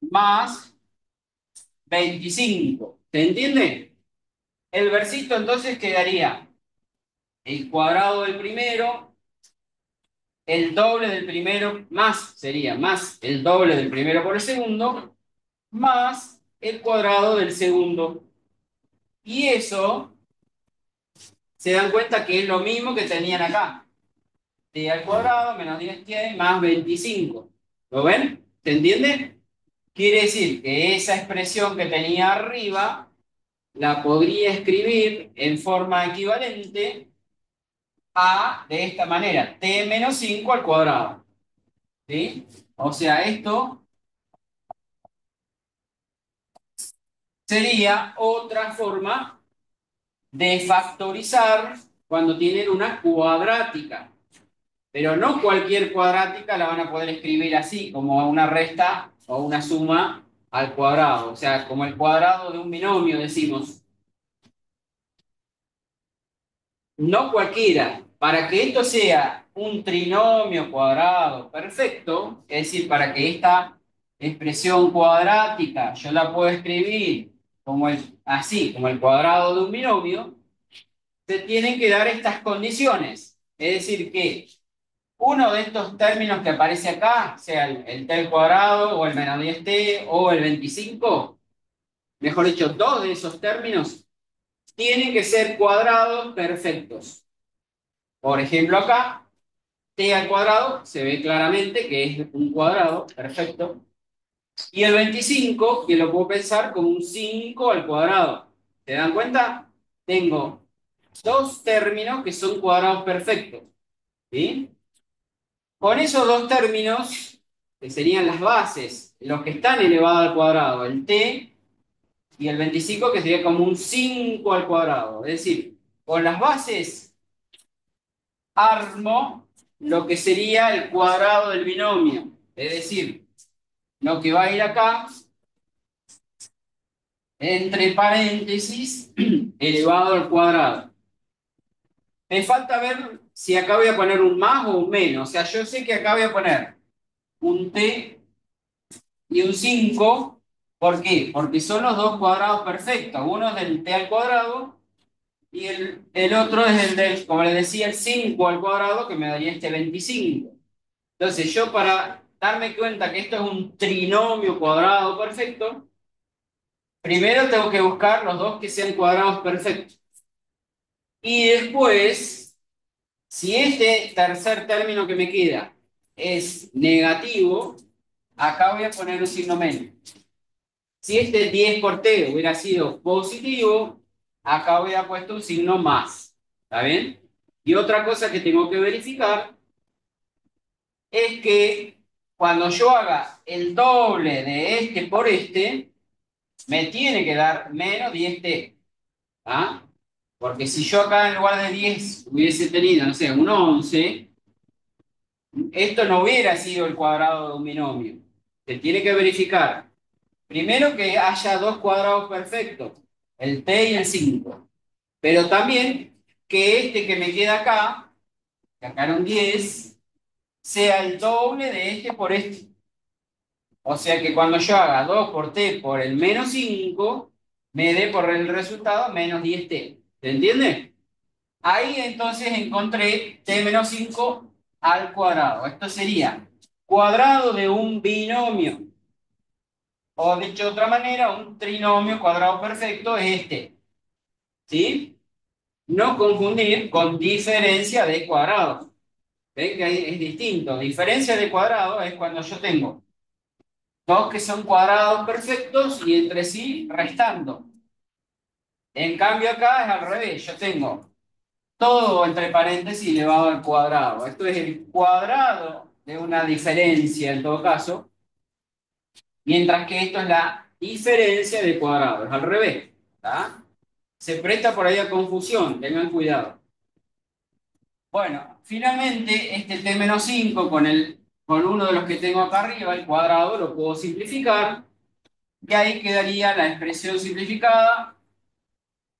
más 25. ¿Se entiende? El versito entonces quedaría el cuadrado del primero, el doble del primero, más, sería más el doble del primero por el segundo, más el cuadrado del segundo. Y eso, se dan cuenta que es lo mismo que tenían acá. T al cuadrado menos 10t más 25. ¿Lo ven? ¿Se entiende? Quiere decir que esa expresión que tenía arriba la podría escribir en forma equivalente a de esta manera, t menos 5 al cuadrado. ¿Sí? O sea, esto sería otra forma de factorizar cuando tienen una cuadrática. Pero no cualquier cuadrática la van a poder escribir así, como una resta o una suma al cuadrado. O sea, como el cuadrado de un binomio, decimos. No cualquiera. Para que esto sea un trinomio cuadrado perfecto, es decir, para que esta expresión cuadrática yo la pueda escribir como así, como el cuadrado de un binomio, se tienen que dar estas condiciones. Es decir, que uno de estos términos que aparece acá, sea el t al cuadrado, o el menos 10t, o el 25, mejor dicho, dos de esos términos, tienen que ser cuadrados perfectos. Por ejemplo, acá, t al cuadrado se ve claramente que es un cuadrado perfecto. Y el 25, que lo puedo pensar como un 5 al cuadrado. ¿Se dan cuenta? Tengo dos términos que son cuadrados perfectos. ¿Sí? Con esos dos términos, que serían las bases, los que están elevados al cuadrado, el t y el 25, que sería como un 5 al cuadrado. Es decir, con las bases armo lo que sería el cuadrado del binomio. Es decir, lo que va a ir acá, entre paréntesis, elevado al cuadrado. Me falta ver si acá voy a poner un más o un menos. O sea, yo sé que acá voy a poner un t y un 5. ¿Por qué? Porque son los dos cuadrados perfectos. Uno es del t al cuadrado y el otro es el del, como les decía, el 5 al cuadrado, que me daría este 25. Entonces, yo para darme cuenta que esto es un trinomio cuadrado perfecto, primero tengo que buscar los dos que sean cuadrados perfectos. Y después, si este tercer término que me queda es negativo, acá voy a poner un signo menos. Si este 10 por t hubiera sido positivo, acá hubiera puesto un signo más. ¿Está bien? Y otra cosa que tengo que verificar es que cuando yo haga el doble de este por este, me tiene que dar menos 10t. ¿Ah? Porque si yo acá en lugar de 10 hubiese tenido, no sé, un 11, esto no hubiera sido el cuadrado de un binomio. Se tiene que verificar. Primero que haya dos cuadrados perfectos, el t y el 5. Pero también que este que me queda acá, que acá era un 10, sea el doble de este por este. O sea que cuando yo haga 2 por t por el menos 5, me dé por el resultado menos 10t. ¿Se entiende? Ahí entonces encontré t menos 5 al cuadrado. Esto sería cuadrado de un binomio. O dicho de otra manera, un trinomio cuadrado perfecto es este. ¿Sí? No confundir con diferencia de cuadrados. ¿Ven que ahí es distinto? Diferencia de cuadrado es cuando yo tengo dos que son cuadrados perfectos y entre sí restando. En cambio acá es al revés. Yo tengo todo entre paréntesis elevado al cuadrado. Esto es el cuadrado de una diferencia en todo caso, mientras que esto es la diferencia de cuadrado. Es al revés. ¿Está? Se presta por ahí a confusión, tengan cuidado. Bueno, finalmente este t menos 5 con uno de los que tengo acá arriba, el cuadrado, lo puedo simplificar. Y ahí quedaría la expresión simplificada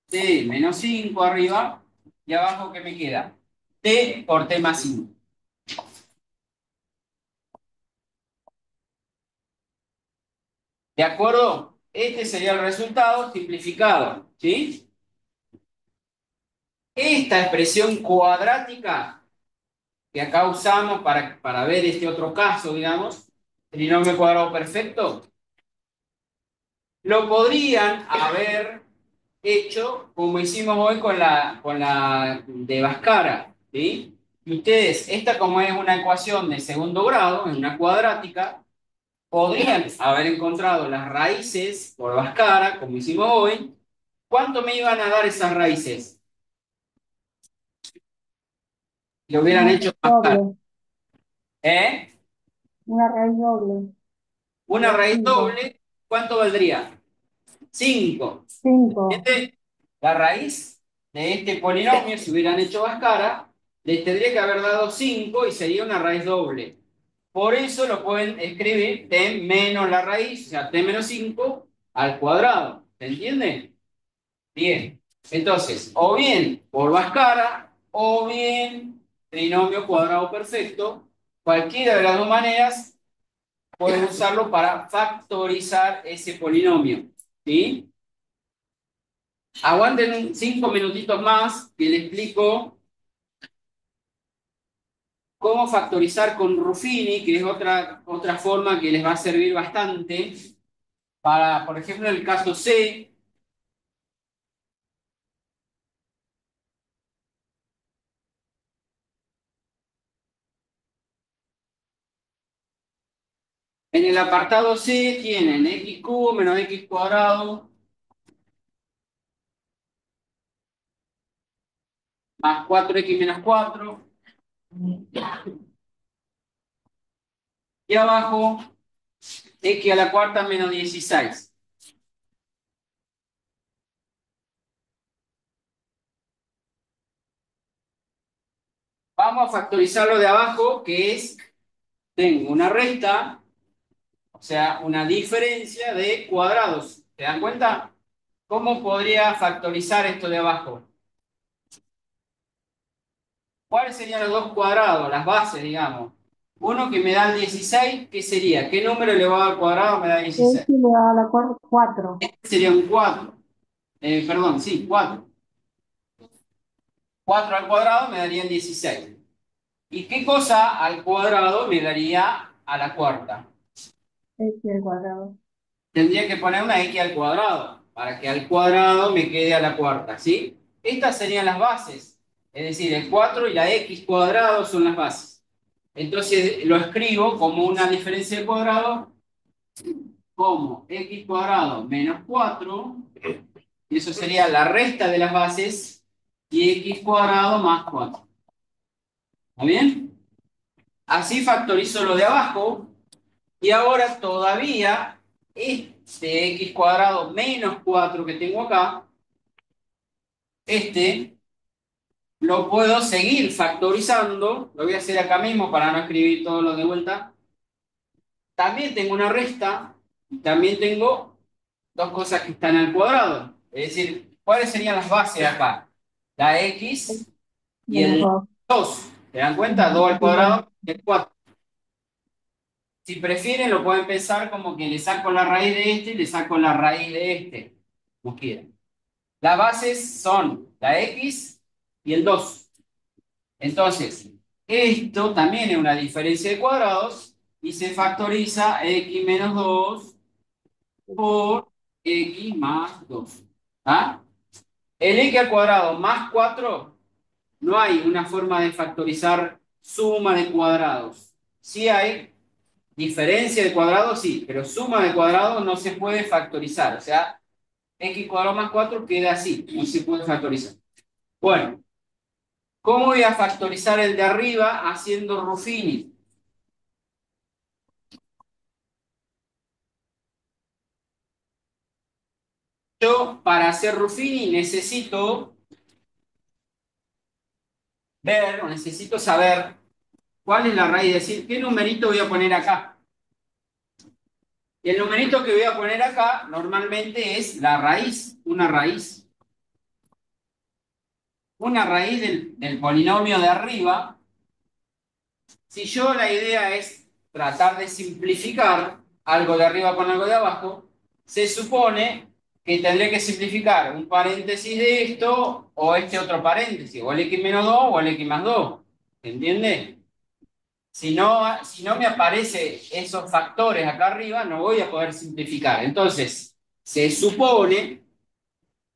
t menos 5 arriba y abajo ¿qué me queda? T por t más 5. ¿De acuerdo? Este sería el resultado simplificado, ¿sí? Esta expresión cuadrática que acá usamos para ver este otro caso, digamos, trinomio cuadrado perfecto, lo podrían haber hecho como hicimos hoy con la de Bhaskara, ¿sí? Y ustedes, esta como es una ecuación de segundo grado, es una cuadrática, podrían haber encontrado las raíces por Bhaskara, como hicimos hoy. ¿Cuánto me iban a dar esas raíces? Lo hubieran Una hecho raíz Bhaskara. doble. ¿Eh? Una raíz doble. Una De raíz 5. doble, ¿cuánto valdría? 5. 5. La raíz de este polinomio, si hubieran hecho Bhaskara, les tendría que haber dado 5 y sería una raíz doble. Por eso lo pueden escribir t menos la raíz, o sea, t menos 5 al cuadrado. ¿Se entiende? Bien. Entonces, o bien por Bhaskara, o bien trinomio cuadrado perfecto. Cualquiera de las dos maneras pueden usarlo para factorizar ese polinomio. ¿Sí? Aguanten 5 minutitos más que le explico cómo factorizar con Ruffini, que es otra forma que les va a servir bastante para, por ejemplo, el caso C. En el apartado C tienen x cubo menos x cuadrado más 4x menos 4. Y abajo, x a la cuarta menos 16. Vamos a factorizar lo de abajo, que es, tengo una resta, o sea, una diferencia de cuadrados. ¿Se dan cuenta? ¿Cómo podría factorizar esto de abajo? ¿Cuáles serían los dos cuadrados, las bases, digamos? Uno que me da el 16, ¿qué sería? ¿Qué número elevado al cuadrado me da 16? X elevado a la 4. Sería un 4. Perdón, sí, 4. 4 al cuadrado me daría el 16. ¿Y qué cosa al cuadrado me daría a la cuarta? X al cuadrado. Tendría que poner una x al cuadrado, para que al cuadrado me quede a la cuarta, ¿sí? Estas serían las bases, es decir, el 4 y la x cuadrado son las bases. Entonces lo escribo como una diferencia de cuadrado, como x cuadrado menos 4, y eso sería la resta de las bases, y x cuadrado más 4. ¿Está bien? Así factorizo lo de abajo, y ahora todavía este x cuadrado menos 4 que tengo acá, lo puedo seguir factorizando. Lo voy a hacer acá mismo para no escribir todo lo de vuelta. También tengo una resta, y también tengo dos cosas que están al cuadrado. Es decir, ¿cuáles serían las bases acá? La x y Menos el 2. 2. ¿Se dan cuenta? 2 al cuadrado y el 4. Si prefieren, lo pueden pensar como que le saco la raíz de este y le saco la raíz de este, como quieran. Las bases son la x y el 2. Entonces, esto también es una diferencia de cuadrados y se factoriza x menos 2 por x más 2. ¿Ah? El x al cuadrado más 4, no hay una forma de factorizar suma de cuadrados. Sí hay diferencia de cuadrados, sí, pero suma de cuadrados no se puede factorizar. O sea, x cuadrado más 4 queda así, no se puede factorizar. Bueno, ¿cómo voy a factorizar el de arriba haciendo Ruffini? Yo, para hacer Ruffini, necesito ver o necesito saber cuál es la raíz, es decir, qué numerito voy a poner acá. Y el numerito que voy a poner acá normalmente es la raíz, una raíz. Una raíz del polinomio de arriba. Si yo la idea es tratar de simplificar algo de arriba con algo de abajo, se supone que tendré que simplificar un paréntesis de esto o este otro paréntesis, o el x menos 2 o el x más 2. ¿Entiende? Si no me aparecen esos factores acá arriba, no voy a poder simplificar. Entonces, se supone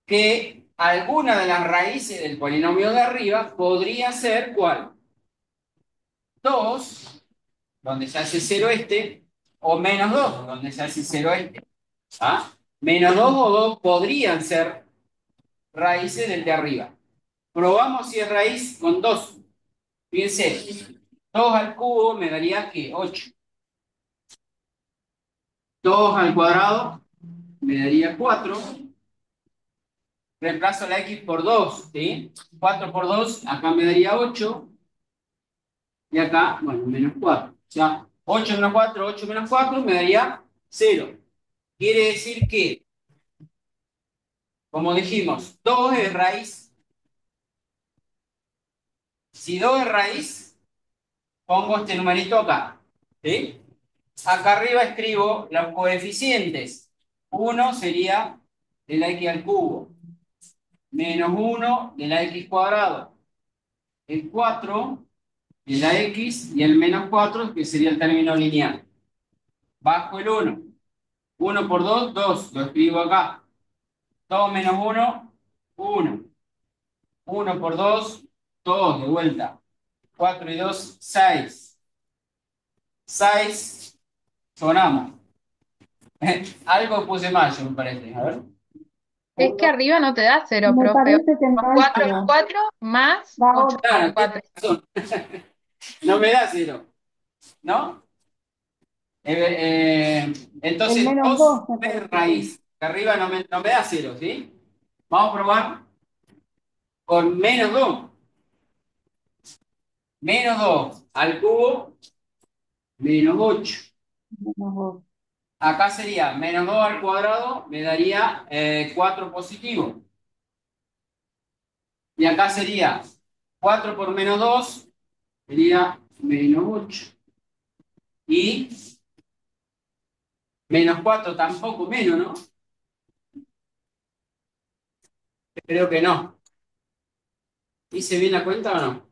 que alguna de las raíces del polinomio de arriba podría ser ¿cuál? 2, donde se hace 0 este, o menos 2, donde se hace 0 este. ¿Ah? Menos 2 o 2 podrían ser raíces del de arriba. Probamos si es raíz con 2. Fíjense, 2 al cubo me daría ¿qué? 8. 2 al cuadrado me daría 4. Reemplazo la x por 2, ¿sí? 4 por 2, acá me daría 8. Y acá, bueno, menos 4. O sea, 8 menos 4, 8 menos 4 me daría 0. Quiere decir que, como dijimos, 2 es raíz. Si 2 es raíz, pongo este numerito acá. ¿Sí? Acá arriba escribo los coeficientes. 1 sería de la x al cubo. Menos 1 de la x cuadrado. El 4 de la X, y el menos 4, que sería el término lineal. Bajo el 1. 1 por 2, 2. Lo escribo acá. 2 menos 1, 1. 1 por 2, 2. De vuelta. 4 y 2, 6. 6. Sonamos. Algo puse mal, yo me parece. A ver. Es que 1. arriba no te da cero, Me profe. parece que no hay 4 es cero. 4 más Da 8 8. más Claro, tienes 4. razón. No me da 0. ¿No? El Entonces, menos 2 2 me es parece que es. raíz. Que arriba no me da 0, ¿sí? Vamos a probar con menos 2. Menos 2 al cubo, menos 8. Menos 2. Acá sería menos 2 al cuadrado, me daría 4 positivo. Y acá sería 4 por menos 2, sería menos 8. Y menos 4 tampoco menos, ¿no? Creo que no. ¿Hice bien la cuenta o no?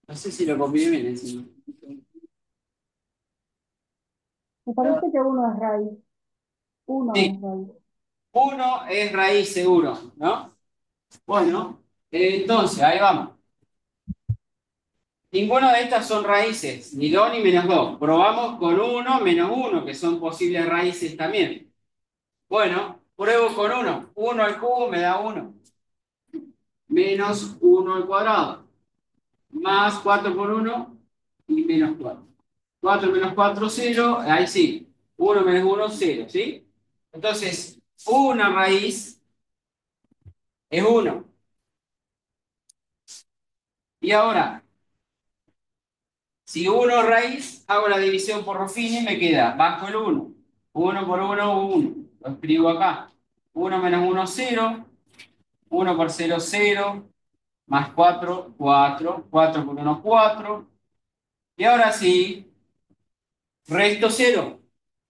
No sé si lo copié bien encima. Me parece que uno es raíz. Uno Sí, es raíz. 1 es raíz seguro, ¿no? Bueno, entonces, ahí vamos. Ninguna de estas son raíces, ni 2 ni menos 2. Probamos con 1, menos 1, que son posibles raíces también. Bueno, pruebo con 1. 1 al cubo me da 1. Menos 1 al cuadrado. Más 4 por 1 y menos 4. 4 menos 4, 0. Ahí sí. 1 menos 1, 0. ¿Sí? Entonces, una raíz es 1. Y ahora, si 1 es raíz, hago la división por Ruffini y me queda bajo el 1. 1 por 1, 1. Lo escribo acá. 1 menos 1, 0. 1 por 0, 0. Más 4, 4. 4 por 1, 4. Y ahora sí, resto 0.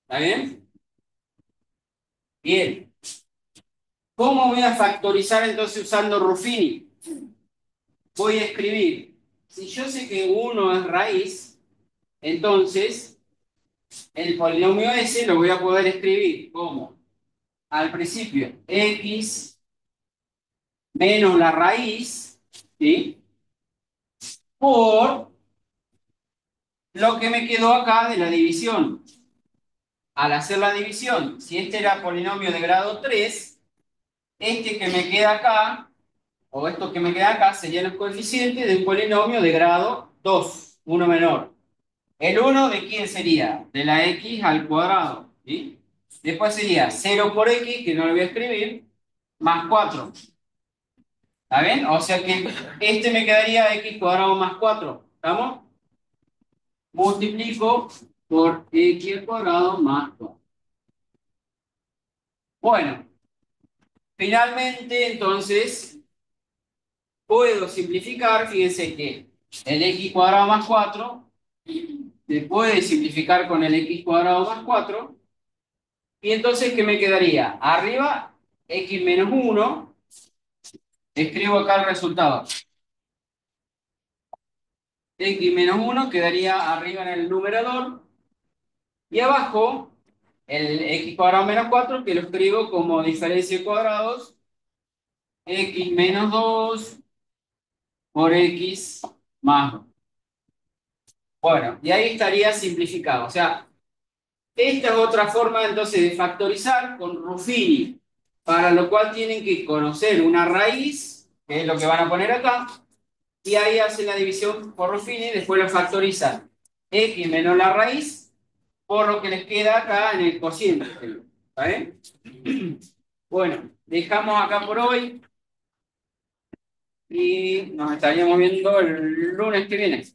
¿Está bien? Bien. ¿Cómo voy a factorizar entonces usando Ruffini? Voy a escribir. Si yo sé que 1 es raíz, entonces el polinomio S lo voy a poder escribir como al principio x menos la raíz, ¿sí? Por lo que me quedó acá de la división. Al hacer la división, si este era polinomio de grado 3, este que me queda acá, o esto que me queda acá, serían los coeficientes de un polinomio de grado 2, uno menor. ¿El 1 de quién sería? De la x al cuadrado, ¿sí? Después sería 0 por x, que no lo voy a escribir, más 4. ¿Está bien? O sea que este me quedaría x cuadrado más 4. ¿Estamos? Multiplico por x al cuadrado más 4. Bueno, finalmente entonces puedo simplificar. Fíjense que el x cuadrado más 4 se puede simplificar con el x cuadrado más 4. Y entonces, ¿qué me quedaría? Arriba, x menos 1. Escribo acá el resultado. X menos 1 quedaría arriba en el numerador. Y abajo, el x cuadrado menos 4, que lo escribo como diferencia de cuadrados. X menos 2 por x más 2. Bueno, y ahí estaría simplificado. O sea, esta es otra forma entonces de factorizar con Ruffini, para lo cual tienen que conocer una raíz, que es lo que van a poner acá, y ahí hacen la división por Ruffini, después lo factorizan. X menos la raíz, por lo que les queda acá en el cociente. ¿Está bien? Bueno, dejamos acá por hoy y nos estaríamos viendo el lunes que viene.